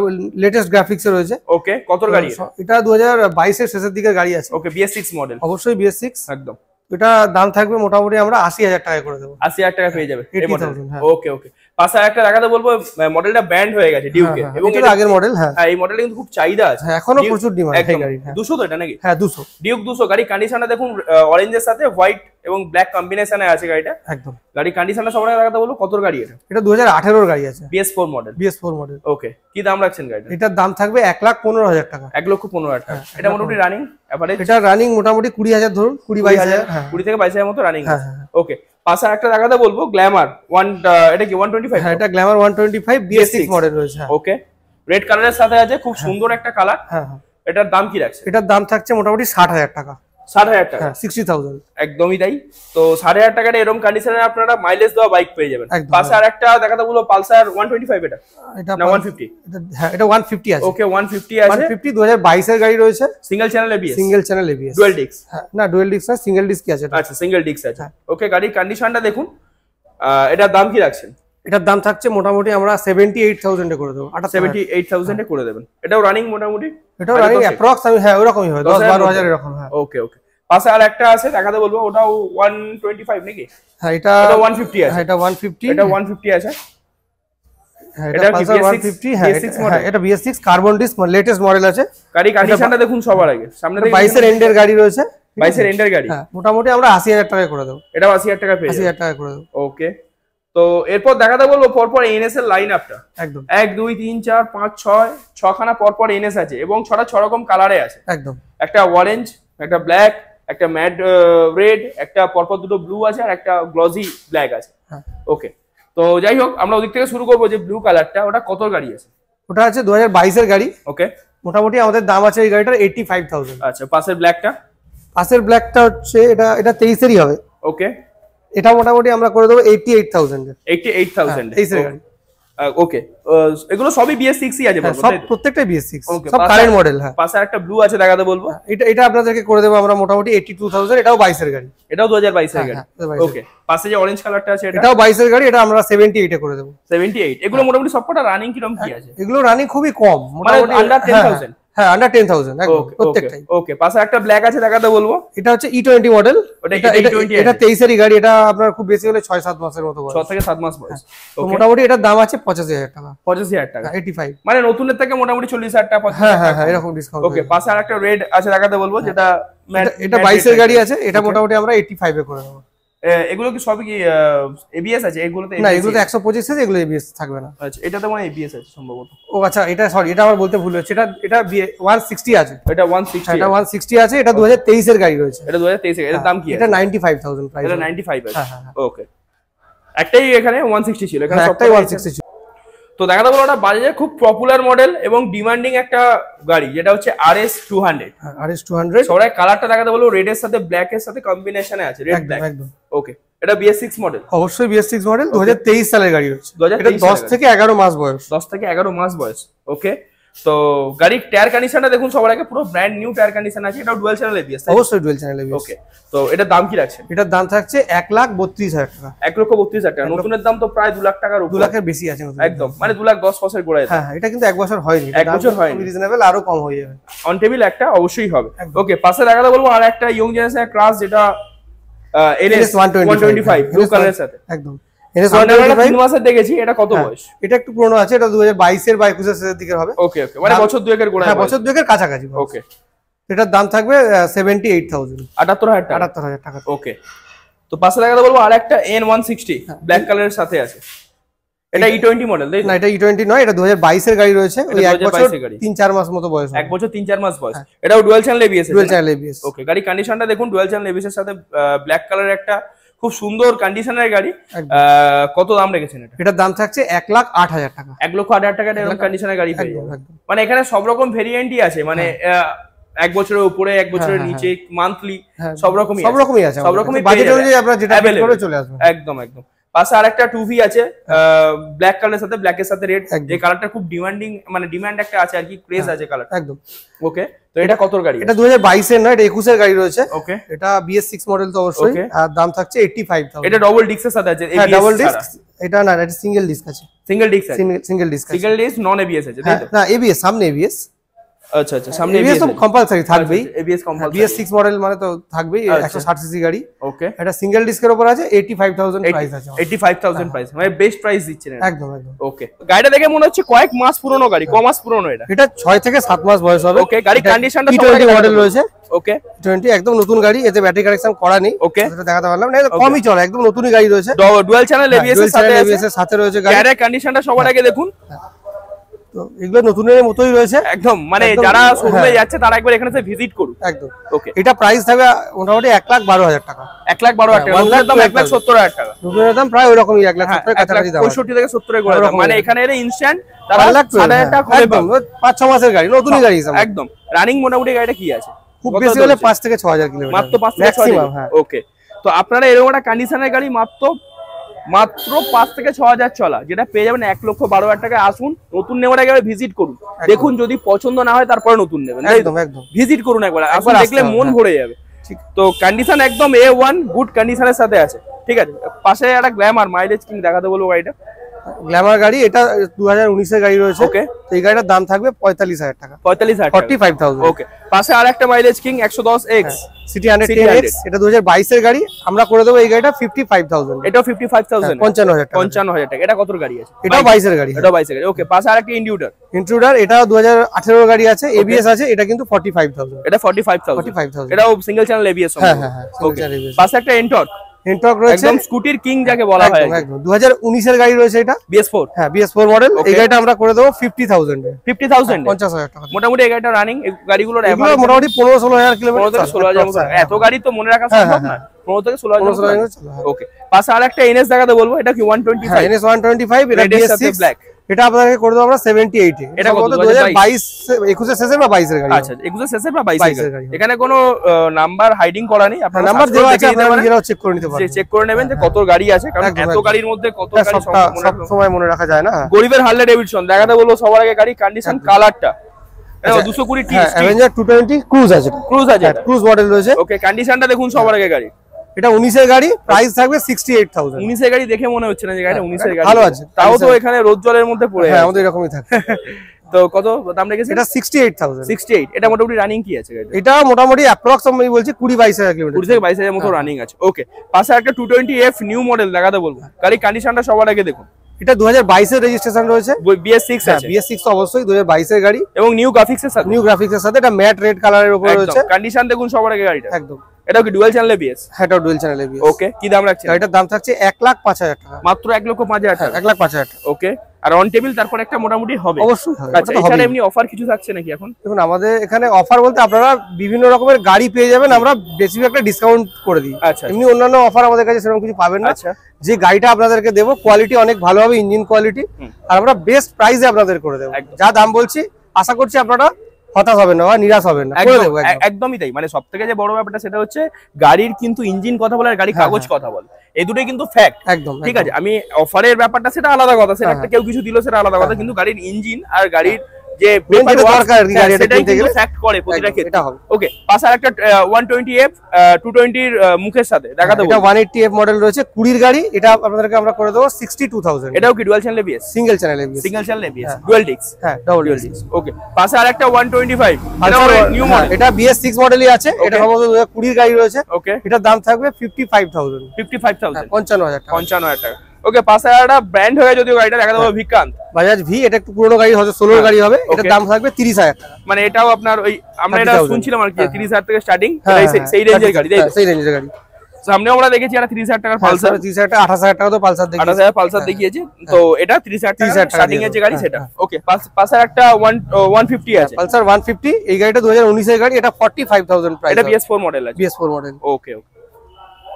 লেটেস্ট গ্রাফিক্স এ রয়েছে। ওকে, কত গাড়ি এটা? 2022 এর শেষের দিকের গাড়ি আছে। ওকে, BS6 মডেল, অবশ্যই BS6 একদম। এটা দাম থাকবে মোটামুটি আমরা 80,000 টাকা করে দেবো। 80,000 টাকা পেয়ে যাবে এই মডেল। 80,000, হ্যাঁ। ওকে ওকে, পাশে একটা দেখাতে বলবো, মডেলটা ব্যান্ড হয়ে গেছে ডিউকে, এবং এটা আগের মডেল। হ্যাঁ, এই মডেলটা কিন্তু খুব চাহিদা আছে। হ্যাঁ, এখনো প্রচুর ডিমান্ড এই গাড়ি। 200 তো এটা নাকি? হ্যাঁ, 200। ডিউক 200। গাড়ি কন্ডিশনটা দেখুন, অরেঞ্জের সাথে হোয়াইট এবং ব্ল্যাক কম্বিনেশনে আছে গাড়িটা। একদম। গাড়ি কন্ডিশনটা সবাই দেখাতে বলবো, কত গাড়ি এটা? এটা 2018 এর গাড়ি আছে, BS4 মডেল। BS4 model. ওকে, কি দাম রাখছেন গাড়িটা? এটার দাম থাকবে 1,15,000 টাকা। 1,15,000 টাকা। এটা মোটামুটি রানিং এভারেজ? এটা রানিং মোটামুটি 20,000 ধরুন, 20-22,000। 20 থেকে 22,000 মতো রানিং হ্যাঁ, আছে। হ্যাঁ। ওকে, পাশে একটা দেখাতে বলবো গ্ল্যামার এটা কি 125? হ্যাঁ, এটা গ্ল্যামার 125 BS6 মডেল রয়েছে। ওকে, রেড কালারের সাথে আছে, খুব সুন্দর একটা কালার। হ্যাঁ, হ্যাঁ। এটার দাম কি রাখছে? এটার দাম থাকছে মোটামুটি 60,000 টাকা। 60,000 টাকা? হ্যাঁ, 60,000। একদমই তাই। তো 60,000 টাকাটা এরকম কন্ডিশনে আপনারা মাইলেজ দেওয়া বাইক পেয়ে যাবেন। একদম। পাশে আর একটা দেখাতে বলবো পালসার 125, এটা না 150? হ্যাঁ, এটা 150 আছে। ওকে, 150 আছে। 150 2022 এর গাড়ি রয়েছে। Single channel ABS? Single channel ABS. Dual disk? হ্যাঁ, না ডুয়াল ডিস্ক না, সিঙ্গেল ডিস্ক আছে এটা। আচ্ছা, সিঙ্গেল ডিস্ক আছে। ওকে, গাড়ির কন্ডিশনটা দেখুন। এটার দাম কি রাখছেন? এটার দাম থাকছে মোটামুটি আমরা 78,000 এ করে দেবো। 78,000 এ করে দেবেন। এটাও রানিং মোটামুটি? এটাও রানিং অ্যাপ্রক্স, আমি হ্যাঁ ওরকমই হয়, 10-12,000 এরকম। হ্যাঁ, ওকে ওকে। পাশে আর একটা আছে দেখাতে বলবো, ওটাও 125 নাকি? হ্যাঁ, এটা 150 আছে। হ্যাঁ, এটা 150। এটা 150 আছে। হ্যাঁ, এটা পালসার 150। হ্যাঁ, এটা BS6 carbon disk latest model আছে। গাড়ি কন্ডিশনটা দেখুন সবার আগে, সামনে থেকে 22 এর এন্ডের গাড়ি রয়েছে। 22 এর এন্ডের গাড়ি। হ্যাঁ, মোটামুটি আমরা 80,000 টাকা করে দেবো। এটা 80,000 টাকা পেয়ে 80,000 টাকা করে দেবো। ওকে, তো এরপর দেখাতে বলবো পরপর এনএস এর লাইন আপটা। একদম। 1 2 3 4 5 6 খানা পরপর এনএস আছে, এবং 6 রকম কালারে আছে। একদম। একটা অরেঞ্জ, একটা ব্ল্যাক, একটা ম্যাট রেড, একটা পরপর দুটো ব্লু আছে, আর একটা গ্লজি ব্ল্যাক আছে। হ্যাঁ। ওকে, তো যাই হোক আমরা ওদিক থেকে শুরু করবো। যে ব্লু কালারটা, ওটা কত গাড়ি আছে? ওটা আছে 2022 এর গাড়ি। ওকে, মোটামুটি আমাদের দাম আছে এই গাড়িটার 85,000। আচ্ছা, পাশের ব্ল্যাকটা? পাশের ব্ল্যাকটা হচ্ছে এটা 23 এরই হবে। ওকে, এটা মোটামুটি আমরা করে দেবো 88,000 এর। 88,000 23 এর গাড়ি। ওকে, এগুলো সবই BS6 ই আছে বলবো, সব তাই তো? প্রত্যেকটাই BS6, Okay, সব কারেন্ট মডেল। হ্যাঁ, পাশে একটা ব্লু আছে দেখাতে বলবো। এটা আপনাদেরকে করে দেবো আমরা মোটামুটি 82,000। এটাও 22 এর গাড়ি। এটাও 2022 এর গাড়ি। হ্যাঁ, 2022 ওকে, পাশে যে অরেঞ্জ কালারটা আছে এটাও 22 এর গাড়ি। এটা আমরা 78 এ করে দেবো। 78? এগুলো মোটামুটি সবকটা রানিং কিরকম কি আছে? এগুলো রানিং খুবই কম, মোটামুটি আন্ডার 10,000? হ্যাঁ, আন্ডার 10,000 একদম প্রত্যেকটাই। ওকে, পাশে একটা ব্ল্যাক আছে দেখাতে বলবো। এটা হচ্ছে E20 মডেল। ওটা এটা 23 এরই গাড়ি। এটা আপনার খুব বেশি হলে 6-7 মাসের মতো বয়স। 6 থেকে 7 মাস বয়স। তো মোটামুটি এটার দাম আছে 85,000 টাকা। 85,000 টাকা? 85। মানে নতুনের থেকে মোটামুটি 40,000 টাকা। হ্যাঁ হ্যাঁ হ্যাঁ, এরকম ডিসকাউন্ট। ওকে, পাশে আর একটা রেড আছে দেখাতে বলবো, যেটা এটা 22 এর গাড়ি আছে। এটা মোটামুটি আমরা 85 এ করে দেবো। এগুলো কি সবই কি এবিএস আছে? এগুলোতে না, এগুলোতে 125 আছে, এগুলো এবিএস থাকবে না। আচ্ছা, এটাতে মানে এবিএস আছে সম্ভবত। ও আচ্ছা, এটা সরি, এটা আমার বলতে ভুল হচ্ছে। এটা 160 আছে। এটা 160? এটা 160 আছে। এটা 2023 এর গাড়ি রয়েছে। এটা 2023 এর। এটার দাম কি আছে? এটা 95,000 প্রাইস। এটা 95 আছে। হ্যাঁ হ্যাঁ। ওকে, একটাই এখানে 160 ছিল, এখানে একটাই 160 ছিল। তো দেখাতে বলো, ওটা বাজারে খুব পপুলার মডেল এবং ডিমান্ডিং একটা গাড়ি, যেটা হচ্ছে RS200। RS200 সবাই কালারটা দেখাতে বলবো, রেড এর সাথে ব্ল্যাক এর সাথে কম্বিনেশনে আছে, রেড ব্ল্যাক। একদম। ওকে, এটা BS6 মডেল? অবশ্যই BS6 মডেল, 2023 সালের গাড়ি হচ্ছে। 2023 এটা 10 থেকে 11 মাস বয়স। 10 থেকে 11 মাস বয়স। ওকে, তো গাড়ির টায়ার কন্ডিশনটা দেখুন সবার আগে, পুরো ব্র্যান্ড নিউ টায়ার কন্ডিশন আছে। এটাও ডুয়াল চ্যানেল এবিএস? অবশ্যই ডুয়াল চ্যানেল এবিএস। ওকে, তো এটার দাম কি রাখছেন? এটার দাম থাকছে 1,32,000 টাকা। 1,32,000 টাকা? নতুনের দাম তো প্রায় 2 লাখ টাকার উপর। 2 লাখের বেশি আছে নতুন। একদম, মানে 2,10,000 গোড়ায়। হ্যাঁ, এটা কিন্তু 1 বছর হয়নি। 1 বছর হয়নি। রিজনেবল, আরো কম হয়ে যাবে। অন টেবিল একটা অবশ্যই হবে। ওকে, পাশে দেখাতে বলবো আর একটা ইয়ং জেনারেশনের ক্লাস, যেটা NS 125 ব্লু কালারের সাথে। একদম। NS 125 3 মাসের দেখেছি। এটা কত বয়স? এটা একটু পুরনো আছে। এটা 2022 এর বা 21 এর শেষের দিকে হবে। ওকে ওকে, মানে বছর দুয়েকের গোড়ায়। হ্যাঁ, বছর দুয়েকের কাছাকাছি। ওকে, এটার দাম থাকবে 78,000। 78,000 টাকা? 78,000 টাকা। ওকে, তো পাশে দেখাতে বলবো আর একটা N160 ব্ল্যাক কালারের সাথে আছে। এটা E20 মডেল তাই না, এটা E20 নয়, এটা 2022 এর গাড়ি রয়েছে, ওই 1 বছর 3-4 মাস মতো বয়স, 1 বছর 3-4 মাস বয়স। এটাও dual channel ABS, dual channel ABS. Okay, গাড়ি কন্ডিশনটা দেখুন, ডুয়াল চ্যানেল এবিএস এর সাথে ব্ল্যাক কালারের একটা খুব সুন্দর কন্ডিশনের গাড়ি। কত দাম রেখেছেন এটা? এটার দাম থাকছে 1,08,000 টাকা। 1,08,000 টাকা এরকম কন্ডিশনের গাড়ি পেয়ে যাবেন। মানে এখানে সব রকম ভেরিয়েন্টই আছে, মানে 1 বছরের উপরে, 1 বছরের নিচে, মান্থলি, সব রকমই আছে, সব রকমই বাজেট অনুযায়ী আপনারা যেটা বের করে চলে আসবেন। একদম একদম। পাশে আরেকটা 2V আছে ব্ল্যাক কালারের সাথে, ব্ল্যাকের সাথে রেড, এই কালারটা খুব ডিমান্ডিং, মানে ডিমান্ড একটা আছে আর কি, ক্রেজ আছে কালার। একদম। ওকে, তো এটা কত গাড়ি? এটা 2022 এর না, এটা 21 এর গাড়ি রয়েছে। ওকে, এটা BS6 মডেল তো অবশ্যই, আর দাম থাকছে 85,000। এটা ডাবল ডিস্কের সাথে আছে, হ্যাঁ ডাবল ডিস্ক। এটা না, এটা সিঙ্গেল ডিস্ক আছে। সিঙ্গেল ডিস্ক আছে, single disc, single disk, non ABS আছে তাই তো? না, এবিএস, সামনে এবিএস। আচ্ছা আচ্ছা, সামনে এবিএস তো কম্পালসারি থাকবেই, এবিএস কম্পালসারি। BS6 মডেল মানে তো থাকবেই, 160 সিসি গাড়ি। ওকে, এটা সিঙ্গেল ডিস্কের উপর আছে, 85,000 প্রাইস আছে। 85,000 প্রাইস, মানে বেস্ট প্রাইস দিচ্ছেন। একদম একদম। ওকে, গাড়িটা দেখে মনে হচ্ছে কয়েক মাস পুরনো গাড়ি, ক মাস পুরনো এটা? এটা 6 থেকে 7 মাস বয়স হবে। ওকে, গাড়ি কন্ডিশনটা E20 মডেল রয়েছে। ওকে, 20 একদম নতুন গাড়ি, এতে ব্যাটারি কানেকশন করা নেই। ওকে, সেটা দেখাতে পারলাম না, এটা কমই চলে, একদম নতুনই গাড়ি রয়েছে। ডুয়াল চ্যানেল এবিএস এর সাথে রয়েছে গাড়ি। গাড়ির কন্ডিশনটা সবার আগে দেখুন, তো এগুলো নতুনের মতোই রয়েছে একদম, মানে যারা শোরুমে যাচ্ছে তারা একবার এখানে এসে ভিজিট করুন। একদম। ওকে, এটা প্রাইস থাকবে মোটামুটি 1,12,000 টাকা। 1,12,000 টাকা, নতুনের দাম 1,70,000 টাকা। নতুনের দাম প্রায় ওরকমই, 1,70,000 কাছাকাছি দাম, 65 থেকে 70 এর গোড়া, মানে এখানে এর ইনস্ট্যান্ট তারা 1,60,000 টাকা করে পাবে। 5-6 মাসের গাড়ি, নতুনই গাড়ি একদম। রানিং মোটামুটি গাড়িটা কি আছে? খুব বেশি হলে 5 থেকে 6,000 কিলোমিটার, মাত্র 5 থেকে 6,000। ওকে, তো আপনারা এরকম একটা কন্ডিশনের গাড়ি মাত্র 5 থেকে 6,000 চলা, যেটা পেয়ে যাবেন 1,12,000 টাকায়। আসুন, নতুন নেওয়ার আগে ভিজিট করুন, দেখুন, যদি পছন্দ না হয় তারপরে নতুন নেবেন। একদম একদম, ভিজিট করুন একবার, আসলে দেখলে মন ভরে যাবে। তো কন্ডিশন একদম A1 গুড কন্ডিশনের সাথে আছে। ঠিক আছে, পাশে একটা গ্ল্যামার মাইলেজ কিং দেখাতে বলবো গাড়িটা। গ্ল্যামার গাড়ি, এটা 2019 এর গাড়ি রয়েছে। ওকে, তো এই গাড়িটার দাম থাকবে 45,000 টাকা। 45,000। ওকে, পাশে আরেকটা mileage king 110X city 110X, এটা 2022 এর গাড়ি, আমরা করে দেবো এই গাড়িটা 55,000। এটাও 55,000, 55,000 টাকা। এটা কতর গাড়ি আছে? এটাও 22 এর গাড়ি, এটাও 22 এর গাড়ি। ওকে, পাশে আরেকটা ইন্ট্রুডার, এটা 2018 এর গাড়ি আছে, এবিএস আছে, এটা কিন্তু 45,000। এটা 45,000, এটাও সিঙ্গেল চ্যানেল এবিএস। হ্যাঁ হ্যাঁ হ্যাঁ, ওকে, পাশে একটা এন্টর্ক রয়েছে, একদম স্কুটির কিং যাকে বলা হয়। একদম 2019 এর গাড়ি রয়েছে, এটা BS4। হ্যাঁ, BS4 মডেল। এই গাড়িটা আমরা করে দেবো 50,000 এ। 50,000 টাকা। মোটামুটি এই গাড়িটা রানিং, এই গাড়িগুলোর এভারেজ মোটামুটি 15-16,000 কিলোমিটার। 15-16,000 মতো। এত গাড়ি তো মনে রাখা সম্ভব না, 15 থেকে 16,000। ওকে, পাশে আরেকটা NS দেখাতে বলবো, এটা কি 125? NS 125, এটা BS6 ব্ল্যাক। এটা আপনাদেরকে করে দেবো আমরা 78 এ। এটা কত? 2022 21 শেষের বা 22 এর গাড়ি। আচ্ছা, 21 শেষের বা 22 এর গাড়ি। এখানে কোনো নাম্বার হাইডিং করা নেই, আপনারা নাম্বার দেওয়া আছে, আপনারা নিজেরাও চেক করে নিতে পারেন। চেক করে নেবেন যে কত গাড়ি আছে, কারণ এত গাড়ির মধ্যে কত গাড়ি সব সময় মনে রাখা যায় না। গরিবের হার্লে ডেভিডসন দেখাতে বলবো সবার আগে গাড়ি কন্ডিশন, কালারটা 220 টি অ্যাভেঞ্জার 220 ক্রুজ আছে, ক্রুজ মডেল রয়েছে। ওকে, কন্ডিশনটা দেখুন সবার আগে গাড়ি। এটা 19 এর গাড়ি, প্রাইস থাকবে 68,000। 19 এর গাড়ি দেখে মনে হচ্ছে না যে গাড়িটা 19 এর গাড়ি, ভালো আছে, তাও তো এখানে রোদ জলের মধ্যে পড়ে। হ্যাঁ, আমাদের এরকমই থাকে। তো কত দাম রেখেছে? এটা 68,000। 68। এটা মোটামুটি রানিং কি আছে গাড়িটা? এটা মোটামুটি অ্যাপ্রক্স আমি বলছি 20-22,000 কিলোমিটার, 20 থেকে 22,000 মতো রানিং আছে। ওকে, পাশে একটা 220F নিউ মডেল দেখাতে বলবো, গাড়ি কন্ডিশনটা সবার আগে দেখুন। এটা 2022 এর রেজিস্ট্রেশন রয়েছে, BS6 আছে। BS6 তো অবশ্যই 2022 এর গাড়ি, এবং নিউ গ্রাফিক্স এর সাথে, এটা ম্যাট রেড কালারের উপরে রয়েছে। কন্ডিশন দেখুন সবার আগে গাড়িটা। একদম। এটা কি ডুয়াল চ্যানেল এবিএস? হ্যাঁ, এটা ডুয়াল চ্যানেল এবিএস। ওকে, কি দাম রাখছেন? গাড়িটার দাম থাকছে 1,05,000 টাকা। মাত্র 1,05,000 টাকা। 1,05,000 টাকা। ওকে, আর অন টেবিল তারপর একটা মোটামুটি হবে। অবশ্যই হবে। আচ্ছা, এখানে এমনি অফার কিছু থাকছে নাকি এখন? দেখুন, আমাদের এখানে অফার বলতে আপনারা বিভিন্ন রকমের গাড়ি পেয়ে যাবেন, আমরা বেশি একটা ডিসকাউন্ট করে দিই। আচ্ছা, এমনি অন্যান্য অফার আমাদের কাছে সেরকম কিছু পাবেন না। আচ্ছা, যে গাড়িটা আপনাদেরকে দেবো কোয়ালিটি অনেক ভালো হবে, ইঞ্জিন কোয়ালিটি, আর আমরা বেস্ট প্রাইসে আপনাদের করে দেবো। যা দাম বলছি, আশা করছি আপনারা হতাশ হবেন না বা নিরাশ হবেন না। একদমই তাই, মানে সব থেকে যে বড় ব্যাপারটা সেটা হচ্ছে গাড়ির কিন্তু ইঞ্জিন কথা বলে আর গাড়ির কাগজ কথা বলে, এই দুটোই কিন্তু ফ্যাক্ট। একদম ঠিক আছে, আমি অফারের ব্যাপারটা সেটা আলাদা কথা, সেটা একটা কেউ কিছু দিল সেটা আলাদা কথা, কিন্তু গাড়ির ইঞ্জিন আর গাড়ির যে ওকে, পাশে একটা 120F 220 এর মুখের সাথে দেখাতে বলবো। 180F মডেল রয়েছে, 20 গাড়ি, এটা আপনাদেরকে আমরা করে দেবো 62,000। এটাও কি dual channel ABS? Single channel ABS. Single channel ABS, dual disk. হ্যাঁ, ডবল ডিস্ক। ওকে, পাশে আরেকটা 125, এটাও নিউ মডেল, এটা BS6 মডেলই আছে, এটা সম্ভবত 20 গাড়ি রয়েছে। ওকে, এটার দাম থাকবে 55,000। 55,000, 55,000 টাকা। ওকে, পাশে একটা ব্র্যান্ড হয়ে যদিও গাড়িটা দেখা দেবো ভিক্রান্ত বাজাজ ভি, এটা একটু পুরনো গাড়ি, হয়তো 16 গাড়ি হবে। এটার দাম থাকবে 30,000 টাকা। মানে এটাও আপনার ওই আমরা এটা শুনছিলাম আর কি 30,000 থেকে স্টার্টিং, সেই রেঞ্জের গাড়ি, তাই তো? সেই রেঞ্জের গাড়ি। সামনে আমরা দেখেছি একটা 30,000 টাকার পালসার, 30,000 টাকা 28,000 টাকা তো পালসার দেখি, 28,000 পালসার দেখিয়েছি। তো এটা 30,000 টাকা স্টার্টিং এর যে গাড়ি সেটা। ওকে, পালসার একটা 150 আছে, পালসার 150। এই গাড়িটা 2019 এর গাড়ি, এটা 45,000 প্রাইস। এটা BS4 মডেল আছে, BS4 মডেল। ওকে ওকে।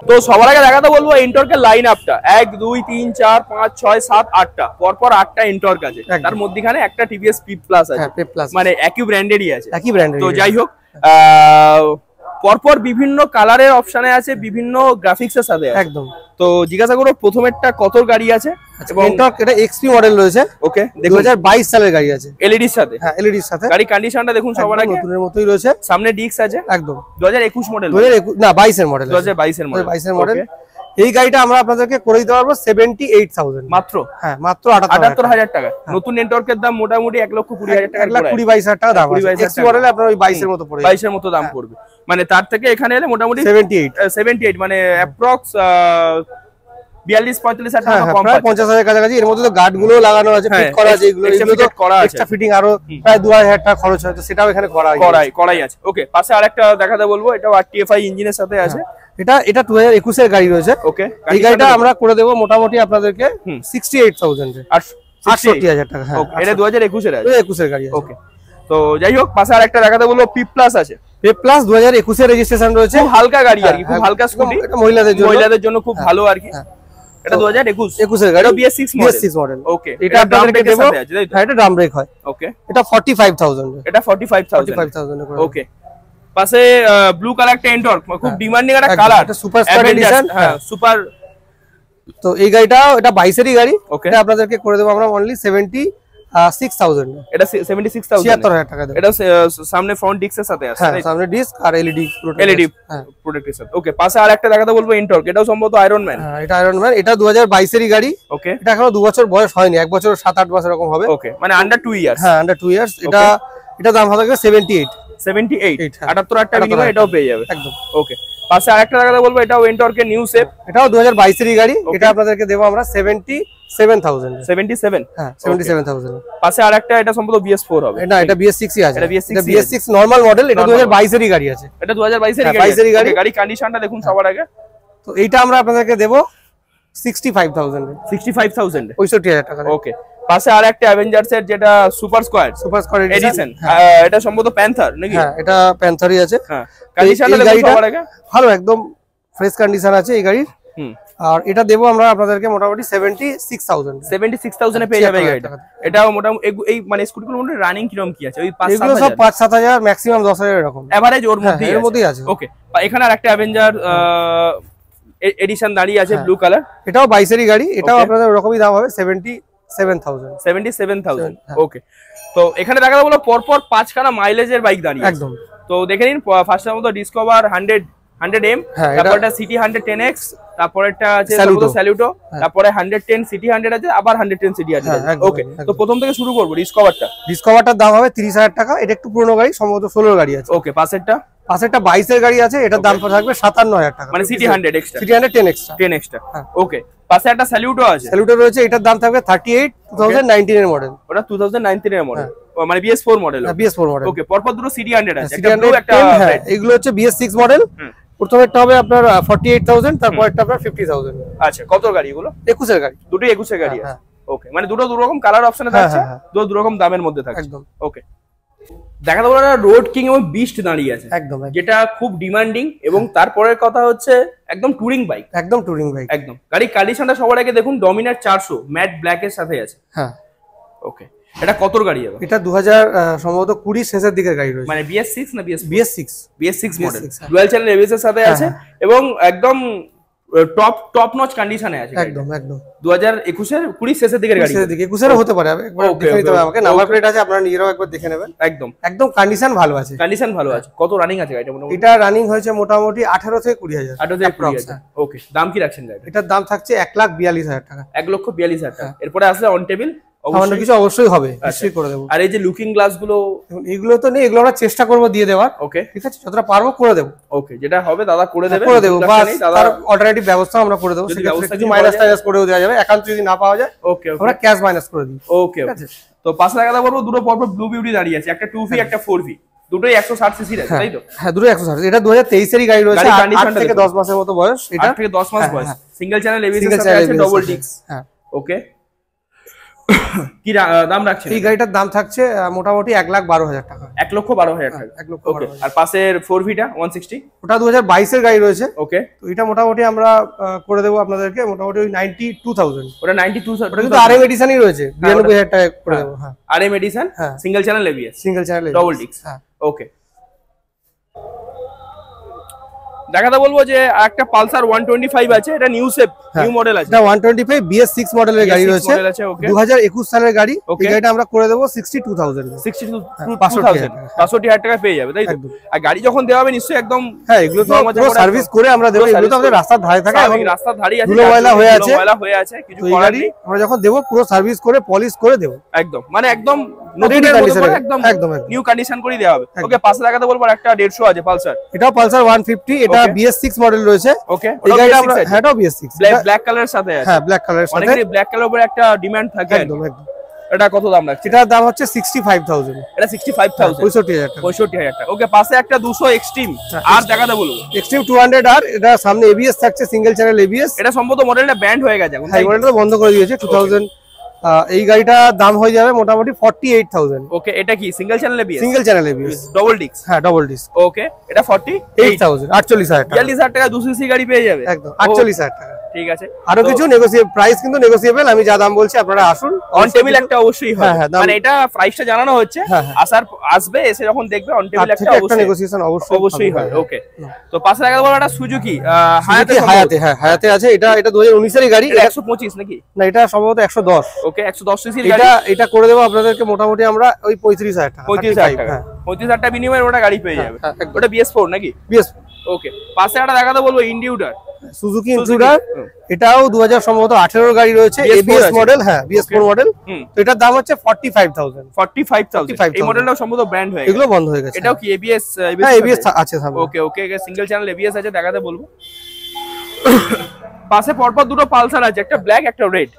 তো সবার আগে দেখাতে বলবো এন্টর্কের লাইন আপটা, 1 2 3 4 5 6 7 8টা, পরপর 8টা এন্টর্ক আছে, তার মধ্যখানে একটা TVS P+ আছে, মানে একই ব্র্যান্ডেরই আছে, একই ব্র্যান্ডের। তো যাই হোক, পরপর বিভিন্ন কালারের অপশনে আছে, বিভিন্ন গ্রাফিক্সের সাথে আছে। একদম। তো জিজ্ঞাসা করো প্রথমেরটা কত গাড়ি আছে। এন্টর্ক এটা XP মডেল রয়েছে। ওকে, 2022 সালের গাড়ি আছে, LED এর সাথে। হ্যাঁ, LED এর সাথে। গাড়ি কন্ডিশনটা দেখুন সবার আগে, নতুনের মতোই রয়েছে। সামনে ডিস্ক আছে, একদম 2021 মডেল, 2021 না 22 এর মডেল, 2022 এর মডেল, 22 এর মডেল। এই গাড়িটা আমরা আপনাদেরকে করে দিতে পারবো 78,000 মাত্র। হ্যাঁ, মাত্র 78,000 টাকা। নতুন নেটওয়ার্কের দাম মোটামুটি 1,20,000 টাকা, 1,20,22,000 টাকা দাম আছে। XP মডেলে আপনার ওই 22 এর মতো পড়বে, 22 এর মতো দাম পড়বে, মানে তার থেকে এখানে এলে মোটামুটি 78 মানে অ্যাপ্রক্স 42-45,000 টাকা কম, প্রায় 50,000 কাছাকাছি। এর মধ্যে তো গার্ড গুলো লাগানো আছে, ফিট করা আছে, এগুলো তো করা আছে, এক্সট্রা ফিটিং আরো প্রায় 2,000 টাকা খরচ হয়, তো সেটাও এখানে করাই আছে। ওকে, পাশে আরেকটা দেখাতে বলবো, এটাও RTFI ইঞ্জিনের সাথে আছে। এটা 2021 এর গাড়ি রয়েছে। ওকে, এই গাড়িটা আমরা করে দেব মোটামুটি আপনাদেরকে 68,000 এ, 68,000 টাকা। হ্যাঁ, এটা 2021 এর আছে, 2021 এর গাড়ি আছে। ওকে, তো যাই হোক, পাশে আরেকটা দেখাতে বলবো P+ আছে। P+ 2021 এর রেজিস্ট্রেশন রয়েছে, খুব হালকা গাড়ি আর কি, খুব হালকা স্কুটি, এটা মহিলাদের জন্য খুব ভালো আর কি। এটা 2021 এর গাড়ি, BS6 মডেল। ওকে, এটা আপনাদেরকে দেব। হ্যাঁ, এটা ড্রাম ব্রেক হয়। ওকে, এটা 45,000, এটা 45,000 ওকে। পাশে ব্লু কালার একটা এন্টর্ক, খুব ডিমান্ডিং একটা কালার, এটা সুপার স্টার এডিশন। হ্যাঁ, সুপার। তো এই গাড়িটা এটা 22 এরই গাড়ি, এটা আপনাদেরকে করে দেব আমরা অনলি 76,000। এটা 76,000, 76,000 টাকা দেব। এটা সামনে ফ্রন্ট ডিস্কের সাথে আছে, হ্যাঁ, সামনে ডিস্ক আর LED প্রোটেক্টের সাথে। ওকে, পাশে আরেকটা দেখাতে বলবো এন্টর্ক, এটাও সম্ভবত আয়রন ম্যান। হ্যাঁ, এটা আয়রন ম্যান, এটা 2022 এরই গাড়ি। ওকে, এটা এখনো 2 বছর বয়স হয়নি, 1 বছর 7-8 মাস এরকম হবে। ওকে, মানে আন্ডার 2 ইয়ার্স। হ্যাঁ, আন্ডার 2 ইয়ার্স। এটা দাম হবে 78 78 টাকা বিনিময়ে এটাও পেয়ে যাবে। একদম। ওকে, পাশে আরেকটা দেখাতে বলবো, এটাও এন্টর্কের নিউ শেপ, এটাও 2022 এরই গাড়ি। এটা আপনাদেরকে দেব আমরা 77,000। 77, হ্যাঁ, 77,000। পাশে আরেকটা, এটা সম্ভবত BS4 হবে। এটা BS6 ই আছে, এটা BS6 নরমাল মডেল। এটা 2022 এরই গাড়ি আছে, এটা 2022 এর গাড়ি। গাড়ি কন্ডিশনটা দেখুন সবার আগে। তো এইটা আমরা আপনাদেরকে দেব 65,000 65,000 টাকা। ওকে, পাশে আরেকটা অ্যাভেঞ্জার্স এর যেটা সুপার স্কোয়াড এডিশন, এটা সম্ভবত প্যান্থার নাকি? হ্যাঁ, এটা প্যান্থারই আছে। হ্যাঁ, কন্ডিশনটা দেখুন সবার আগে, ভালো, একদম ফ্রেশ কন্ডিশন আছে এই গাড়ির। আর এটা দেব আমরা আপনাদেরকে মোটামুটি 76,000 এ পেয়ে যাবে এই গাড়িটা। এটাও মোটামুটি এই মানে স্কুটিগুলো মোটামুটি রানিং কিরকম কি আছে? ওই 5-7 হাজার, 5-7 হাজার, ম্যাক্সিমাম 10,000 এরকম এভারেজ ওর মধ্যেই আছে। ওকে, এখানে আরেকটা অ্যাভেঞ্জার এডিশন দাঁড়িয়ে আছে ব্লু কালার, এটাও 22 এরই গাড়ি। এটাও আপনাদের ওরকমই দাম হবে 77,000। ওকে, তো এখানে দেখা গেল পরপর 5খানা মাইলেজের বাইক দাঁড়িয়ে একদম। তো দেখে নিন, ফার্স্টের মতো ডিসকভার 100M, তারপরটা সিটি 110X, তারপরেরটা আছে স্যালুটো, তারপরে 110 সিটি 100 আছে, আবার 110 সিটি আছে। ওকে, তো প্রথম থেকে শুরু করব। ডিসকভারটার দাম হবে 30,000 টাকা। এটা একটু পুরনো গাড়ি, সম্ভবত 16 গাড়ি আছে। ওকে, পাশেরটা 22 এর গাড়ি আছে, এটার দাম থাকবে 57,000 টাকা, মানে সিটি 100 এক্সট্রা, সিটি 110 এক্সট্রা। ওকে, পাশে একটা স্যালুটো আছে, রয়েছে, এটার দাম থাকবে 38, 2019 এর মডেল। ওটা 2019 এর মডেল, মানে BS4 মডেল। BS4 model. ওকে, পরপর দুটো সিটি 100 আছে, একটা ব্লু একটা রেড। এগুলো হচ্ছে BS6 মডেল। প্রথমেরটা হবে আপনার 48,000, তারপরটা আপনার 50,000। আচ্ছা, কত গাড়ি এগুলো? 21 এর গাড়ি, দুটোই 21 এর গাড়ি আছে। ওকে, মানে দুটো দু রকম কালার অপশনে থাকছে, দুটো দু রকম দামের মধ্যে থাকছে। একদম। ওকে, দেখাতে বলো না, রোড কিং এবং বিস্ট দাঁড়িয়ে আছে, একদম, যেটা খুব ডিমান্ডিং, এবং তারপরের কথা হচ্ছে একদম টুরিং বাইক, একদম টুরিং বাইক। একদম। গাড়ি কন্ডিশনটা সবার আগে দেখুন, ডমিনার 400 ম্যাট ব্ল্যাক এর সাথে আছে। হ্যাঁ, ওকে, এটা কতর গাড়ি হবে? এটা 2000 সম্ভবত 20 শেষের দিকের গাড়ি রয়েছে, মানে BS6 না BS6 model, dual channel ABS এর সাথে আছে, এবং একদম টপ নচ কন্ডিশনে আছে। একদম একদম 2021 এর 20 শেষের দিকের গাড়ি, 21 এর হতে পারে, একবার দেখে নিতে হবে আমাকে। নাম্বার প্লেট আছে, আপনারা নিজেরাও একবার দেখে নেবেন। একদম একদম কন্ডিশন ভালো আছে, কত রানিং আছে গাড়িটা? মোটামুটি এটা রানিং হয়েছে মোটামুটি 18 থেকে 20,000। 18 থেকে 20,000। ওকে, দাম কি রাখছেন গাড়িটা? এটার দাম থাকছে 1,42,000 টাকা। 1,42,000 টাকা। এরপরে আসলে অন টেবিল সামান্য কিছু অবশ্যই হবে, নিশ্চয়ই করে দেবো। আর এই যে লুকিং গ্লাস গুলো, এগুলো তো নেই, এগুলো আমরা চেষ্টা করবো দিয়ে দেওয়ার। ওকে, ঠিক আছে, যতটা পারবো করে দেবো। ওকে, যেটা হবে দাদা করে দেবে, তার অল্টারনেটিভ ব্যবস্থা আমরা করে দেবো। কিছু মাইনাস টাইনাস করেও দেওয়া যাবে, একান্ত যদি না পাওয়া যায়। ওকে, আমরা ক্যাশ মাইনাস করে দিই। ওকে, ঠিক আছে। তো পাশে দেখা বলবো দুটো পরপর ব্লু বিউটি দাঁড়িয়ে আছে, একটা 2V একটা 4V। দুটোই 160 সিসির আছে তাই তো? হ্যাঁ দুটোই 160। এটা 2023 এরই গাড়ি রয়েছে, 8 থেকে 10 মাসের মতো বয়স। এটা 8 থেকে 10 মাস বয়স, সিঙ্গেল চ্যানেল এবিএস এর সাথে আছে, ডবল ডিস্ক। হ্যাঁ ওকে, কি দাম রাখছেন? এই গাড়িটার দাম থাকছে মোটামুটি 1,12,000 টাকা। 1,12,000 টাকা। 1,12,000। ওকে, আর পাশের 4Vটা 160 ওটা 2022 এর গাড়ি রয়েছে। ওকে, তো এটা মোটামুটি আমরা করে দেবো আপনাদেরকে মোটামুটি ওই 92,000। ওটা 92,000। ওটা কিন্তু আরএম এডিশনই রয়েছে, 92,000 টাকা করে দেবো। হ্যাঁ RM edition, single channel ABS, single channel double disc. হ্যাঁ ওকে, দেখাতে বলবো যে একটা পালসার 125 আছে, এটা নিউ শেপ, নিউ মডেল আছে। এটা 125 BS6 মডেলের গাড়ি রয়েছে, 2021 সালের গাড়ি। এই গাড়িটা আমরা করে দেবো 62,000। 62,000 টাকা পেয়ে যাবে তাই তো? আর গাড়ি যখন দেওয়া হবে নিশ্চয়ই একদম, হ্যাঁ এগুলো তো পুরো সার্ভিস করে আমরা দেবো। এগুলো তো আমাদের রাস্তার ধারে থাকে এবং রাস্তার ধারেই আছে, ধুলো ময়লা হয়ে আছে, কিছু তো এই গাড়ি আমরা যখন দেবো পুরো সার্ভিস করে পলিশ করে দেবো একদম, মানে একদম একদম নিউ কন্ডিশন করে দেওয়া হবে। ওকে, পাশে দেখাতে বলবো একটা 150 আছে পালসার, এটাও পালসার 150, এটা BS6 মডেল রয়েছে। ওকে, এই গাড়িটা আমরা এটাও BS6 ব্ল্যাক কালারের সাথে আছে। হ্যাঁ ব্ল্যাক কালারের সাথে, অনেকেরই ব্ল্যাক কালারের উপরে একটা ডিমান্ড থাকে। একদম একদম। এটা কত দাম রাখছে? এটার দাম হচ্ছে 65,000। এটা 65,000, 65,000 টাকা। 65,000 টাকা। ওকে, পাশে একটা 200 এক্সট্রিম আর দেখাতে বলবো, এক্সট্রিম 200 আর। এটা সামনে ABS থাকছে, সিঙ্গেল চ্যানেল ABS। এটা সম্ভবত মডেলটা ব্যান্ড হয়ে গেছে এখন, এই মডেলটা বন্ধ করে দিয়েছে 2000। এই গাড়িটা দাম হয়ে যাবে মোটামুটি 48,000। ওকে, এটা কি single channel ABS? Single channel ABS, double disc. হ্যাঁ ডবল ডিস্ক। ওকে, এটা 48,000, 48,000 টাকা। 42,000 টাকা 200 সিসি গাড়ি পেয়ে যাবে একদম 48,000 টাকা। ঠিক আছে, আরো কিছু নেগোসিয়েবল, প্রাইস কিন্তু নেগোসিয়েবল। আমি যা দাম বলছি আপনারা আসুন, অন টেবিল একটা অবশ্যই হবে। হ্যাঁ, মানে এটা প্রাইসটা জানানো হচ্ছে, আসবে এসে যখন দেখবে অন টেবিল একটা অবশ্যই নেগোসিয়েশন অবশ্যই হয়। ওকে, তো পাশে দেখা বড় একটা সুজুকি হায়াতে, হ্যাঁ হায়াতে আছে। এটা 2019 এর গাড়ি। 125 নাকি? না, এটা সম্ভবত 110। ওকে, 110 সিসির গাড়ি। এটা করে দেবো আপনাদেরকে মোটামুটি আমরা ওই 35,000 টাকা। 35,000 টাকা, 35,000 টাকা বিনিময়ে ওটা গাড়ি পেয়ে যাবে। ওটা BS4 নাকি? BS। ওকে, পাশে একটা দেখাতে বলবো ইন্ডিউটার, সুজুকি ইন্ট্রুডার। এটাও 2000 সম্ভবত 18 গাড়ি রয়েছে, ABS মডেল। হ্যাঁ BS4 মডেল। তো এটার দাম হচ্ছে 45,000। 45,000। এই মডেলটাও সম্ভবত ব্র্যান্ড হয়ে গেছে, এগুলো বন্ধ হয়ে গেছে। এটাও কি ABS? হ্যাঁ ABS আছে সামনে। ওকে ওকে, সিঙ্গেল চ্যানেল ABS আছে, দেখাতে বলবো। পাশে পরপর দুটো পালসার আছে, একটা ব্ল্যাক একটা রেড।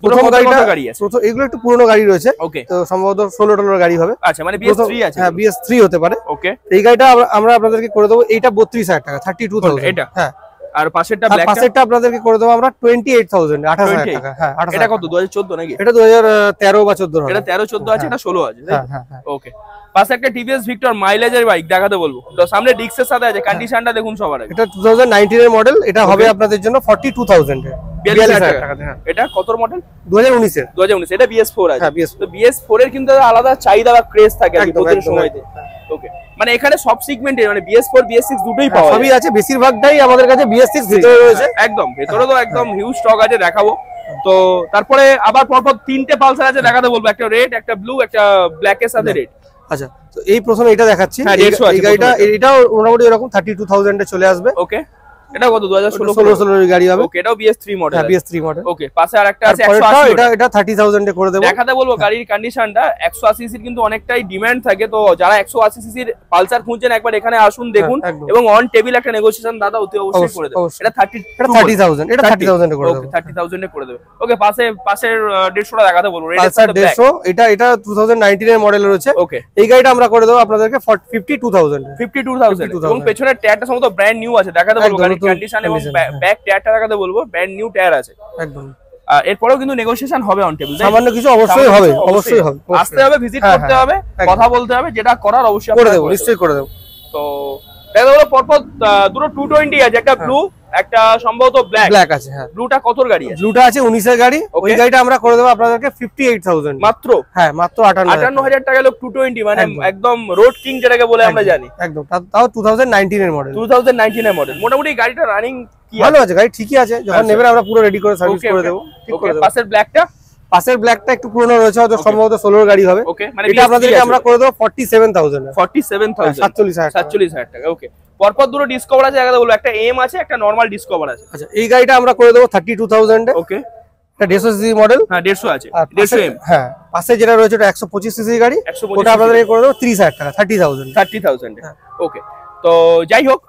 প্রথম গাড়ি আছে, এগুলো একটু পুরনো গাড়ি রয়েছে। ওকে, তো সম্ভবত 16 গাড়ি হবে। আচ্ছা, মানে BS3 আছে। হ্যাঁ BS3 হতে পারে। ওকে, এই গাড়িটা আমরা আপনাদেরকে করে দেবো, এইটা 32,000 টাকা, 32,000 এটা। হ্যাঁ, আর পাশেরটা ব্ল্যাক, পাশেরটা আপনাদেরকে করে দেবো আমরা 28,000, 28,000 টাকা। হ্যাঁ, এটা কত? 2014 নাকি? এটা 2013 বা 14 হবে। এটা 13-14 আছে, এটা 16 আছে। হ্যাঁ হ্যাঁ। ওকে, পাশে একটা TVS ভিক্টর মাইলেজের বাইক দেখাতে বলবো। তো সামনে ডিক্সের সাথে আছে, কন্ডিশনটা দেখুন সবার আগে। এটা 2019 এর মডেল। এটা হবে আপনাদের জন্য 42,000 এর। 42,000 টাকা। এটা কত মডেল? 2019 এর। 2019। এটা BS4 আছে। হ্যাঁ BS4। তো BS4 এর কিন্তু আলাদা চাহিদা বা ক্রেজ থাকে আর প্রতিটা সময়তে। ওকে, মানে এখানে সব সেগমেন্টে, মানে BS4 BS6 দুটোই পাওয়া যায়, সবই আছে। বেশিরভাগটাই আমাদের কাছে BS6 ভিতরে রয়েছে। একদম ভেতরে তো একদম হিউজ স্টক আছে, দেখাবো। তো তারপরে আবার পরপর তিনটে পালসার আছে, দেখাতে বলবো। একটা রেড, একটা ব্লু, একটা ব্ল্যাক এর সাথে রেড। আচ্ছা, তো এই প্রথমে এটা দেখাচ্ছি। এই গাড়িটা এটাও মোটামুটি এরকম 32,000 এ চলে আসবে। ওকে, এটা কত? 2016 এর গাড়ি হবে। ওকে, এটাও BS3 মডেল। হ্যাঁ BS3 মডেল। ওকে, পাশে আরেকটা আছে 180। এটা 30,000 এ করে দেব। দেখাতে বলবো গাড়ির কন্ডিশনটা। 180 সিসির কিন্তু অনেকটাই ডিমান্ড থাকে, তো যারা 180 সিসির পালসার খুঁজছেন একবার এখানে আসুন, দেখুন, এবং অন টেবিল একটা নেগোসিয়েশন দাদা অতি অবশ্যই করে দেব। এটা 30,000, এটা 30,000 এ করে দেব। 30,000 এ করে দেব। ওকে, পাশের 150টা দেখাতে বলবো। রেড পালসার 150, এটা 2019 এর মডেল রয়েছে। ওকে, এই গাড়িটা আমরা করে দেব আপনাদেরকে 52,000 এ। 52,000 এবং পেছনের টায়ারটা সম্ভবত ব্র্যান্ড নিউ আছে, দেখাতে বলবো গাড়ির কন্ডিশন, এবং ব্যাক টায়ারটা দেখাতে বলবো, ব্র্যান্ড নিউ টায়ার আছে একদম। এরপরেও কিন্তু নেগোসিয়েশন হবে অন টেবিল, সামান্য কিছু অবশ্যই হবে, অবশ্যই হবে। আসতে হবে, ভিজিট করতে হবে, কথা বলতে হবে, যেটা করার অবশ্যই করে দেব, নিশ্চয়ই করে দেব। তো দেখা হলো পরপর দুটো 220 আছে, একটা ব্লু, একটা সম্ভবত ব্ল্যাক আছে। হ্যাঁ, ব্লুটা কত গাড়ি আছে? ব্লুটা আছে 19 এর গাড়ি। ওই গাড়িটা আমরা করে দেব আপনাদেরকে 58,000 মাত্র। হ্যাঁ, মাত্র 58,000 টাকা লোক 220, মানে একদম রোড কিং যেটাকে বলে আমরা জানি। একদম, তাও 2019 এর মডেল। 2019 এর মডেল। মোটামুটি গাড়িটা রানিং কি ভালো আছে, গাড়ি ঠিকই আছে। যখন নেবেন আমরা পুরো রেডি করে সার্ভিস করে দেব। ওকে, পাশের ব্ল্যাকটা? পাশের ব্ল্যাকটা একটু পুরনো রয়েছে, হয়তো সম্ভবত 16 এর গাড়ি হবে। ওকে, মানে এটা আপনাদেরকে আমরা করে দেব 47,000 এ। 47,000 টাকা। ওকে, পরপর দুটো ডিসকভার আছে, দেখাতে বলবো। একটা এম আছে, একটা নরমাল ডিসকভার আছে। আচ্ছা, এই গাড়িটা আমরা করে দেব 32,000 এ। ওকে, এটা 150 সিসি মডেল। হ্যাঁ 150 আছে, 150 এম। হ্যাঁ, পাশে যেটা রয়েছে ওটা 125 সিসি গাড়ি। ওটা আপনাদেরকে করে দেব 30,000 টাকা, 30,000 30,000 এ। ওকে, তো যাই হোক,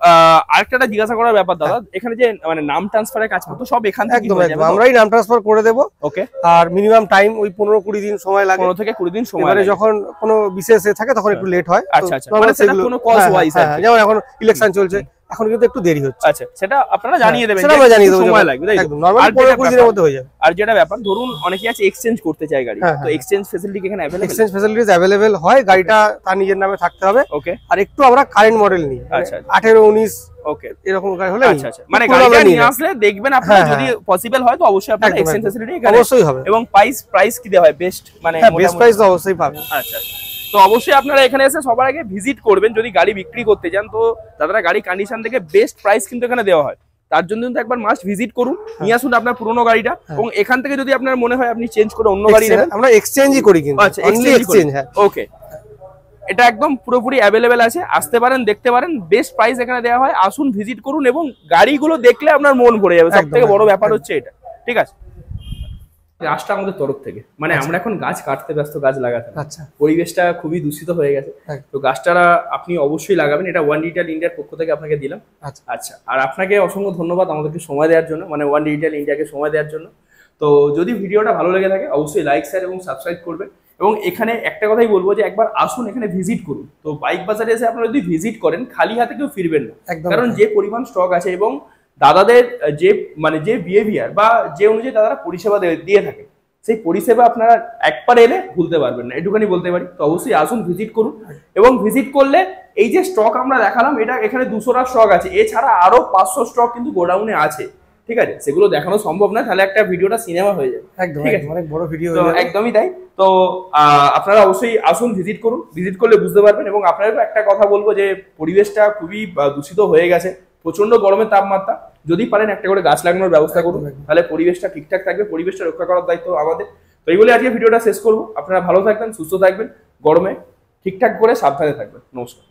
আরেকটা জিজ্ঞাসা করার ব্যাপার দাদা, এখানে যে মানে নাম ট্রান্সফারের কাজ করতো সব এখান থেকে একদম একদম আমরাই নাম ট্রান্সফার করে দেবো। ওকে। আর মিনিমাম টাইম ওই 15-20 দিন সময় লাগে। 15 থেকে 20 দিন সময় এবারে যখন কোনো বিশেষ থাকে তখন একটু লেট হয়। আচ্ছা আচ্ছা, মানে সেটা কোনো কজ ওয়াইজ, যেমন এখন ইলেকশন চলছে, এখন কিন্তু একটু দেরি হচ্ছে। আচ্ছা, সেটা আপনারা জানিয়ে দেবেন, সেটা আমরা জানিয়ে দেব, সময় লাগবে তাই একদম নরমালি 15-20 দিনের মধ্যে হয়ে যাবে। আর যেটা ব্যাপার ধরুন অনেকে আছে এক্সচেঞ্জ করতে চায় গাড়ি, তো এক্সচেঞ্জ ফ্যাসিলিটি এখানে अवेलेबल? এক্সচেঞ্জ ফ্যাসিলিটিস अवेलेबल হয়, গাড়িটা তার নিজের নামে থাকতে হবে। ওকে। আর একটু আমরা কারেন্ট মডেল নিই, 18-19 ওকে এরকম গাড়ি হলে। আচ্ছা আচ্ছা, মানে গাড়িটা নিয়ে আসলে দেখবেন আপনারা, যদি পসিবল হয় তো অবশ্যই আপনারা এক্সচেঞ্জ ফ্যাসিলিটি এখানে অবশ্যই হবে। এবং প্রাইস কি দেওয়া হয় বেস্ট, মানে বেস্ট প্রাইস তো অবশ্যই পাবেন। আচ্ছা, তো অবশ্যই আপনারা এখানে এসে সবার আগে ভিজিট করবেন যদি গাড়ি বিক্রি করতে চান। তো দাদারা গাড়ি কন্ডিশন থেকে বেস্ট প্রাইস কিন্তু এখানে দেওয়া হয়, তার জন্য কিন্তু একবার মাস্ট ভিজিট করুন, নিয়ে আসুন আপনার পুরোনো গাড়িটা। এবং এখান থেকে যদি আপনার মনে হয় আপনি চেঞ্জ করে অন্য গাড়ি নেবেন, আমরা এক্সচেঞ্জই করি কিন্তু। আচ্ছা, এক্সচেঞ্জ, হ্যাঁ ওকে, এটা একদম পুরোপুরি অ্যাভেলেবেল আছে, আসতে পারেন, দেখতে পারেন, বেস্ট প্রাইস এখানে দেওয়া হয়। আসুন ভিজিট করুন এবং গাড়িগুলো দেখলে আপনার মন ভরে যাবে, সবথেকে বড় ব্যাপার হচ্ছে এটা। ঠিক আছে, গাছটা আমাদের তরফ থেকে, মানে আমরা এখন গাছ কাটতে ব্যস্ত, গাছ লাগাতে। আচ্ছা, পরিবেশটা খুবই দূষিত হয়ে গেছে, তো গাছটা আপনি অবশ্যই লাগাবেন, এটা ওয়ান ডিজিটাল ইন্ডিয়ার পক্ষ থেকে আপনাকে দিলাম। আচ্ছা, আর আপনাকে অসংখ্য ধন্যবাদ আমাদেরকে সময় দেওয়ার জন্য, মানে ওয়ান ডিজিটাল ইন্ডিয়াকে সময় দেওয়ার জন্য। তো যদি ভিডিওটা ভালো লেগে থাকে অবশ্যই লাইক, শেয়ার এবং সাবস্ক্রাইব করবেন। এবং এখানে একটা কথাই বলবো যে একবার আসুন, এখানে ভিজিট করুন। তো বাইক বাজারে এসে আপনারা যদি ভিজিট করেন খালি হাতে কেউ ফিরবেন না, কারণ যে পরিমাণ স্টক আছে এবং দাদাদের যে বিহেভিয়ার বা যে অনুযায়ী দাদারা পরিষেবা দিয়ে থাকে, সেই পরিষেবা আপনারা একবার এলে ভুলতে পারবেন না, এটুখানি বলতে পারি। তো অবশ্যই আসুন, ভিজিট করুন। এবং ভিজিট করলে এই যে স্টক আমরা দেখালাম, এটা এখানে 200টা স্টক আছে, এছাড়া আরো 500 স্টক কিন্তু গোডাউনে আছে। ঠিক আছে, সেগুলো দেখানো সম্ভব না, তাহলে একটা ভিডিওটা সিনেমা হয়ে যাবে। ঠিক আছে, অনেক বড় ভিডিও, একদমই তাই। তো আপনারা অবশ্যই আসুন, ভিজিট করুন, ভিজিট করলে বুঝতে পারবেন। এবং আপনাদেরকে একটা কথা বলবো যে পরিবেশটা খুবই দূষিত হয়ে গেছে, প্রচন্ড গরমের তাপমাত্রা, যদি পারেন একটা করে গাছ লাগানোর ব্যবস্থা করুন, তাহলে পরিবেশটা ঠিকঠাক থাকবে, পরিবেশটা রক্ষা করার দায়িত্ব আমাদের। তো এই বলে আজকে ভিডিওটা শেষ করবো। আপনারা ভালো থাকবেন, সুস্থ থাকবেন, গরমে ঠিকঠাক করে সাবধানে থাকবেন। নমস্কার।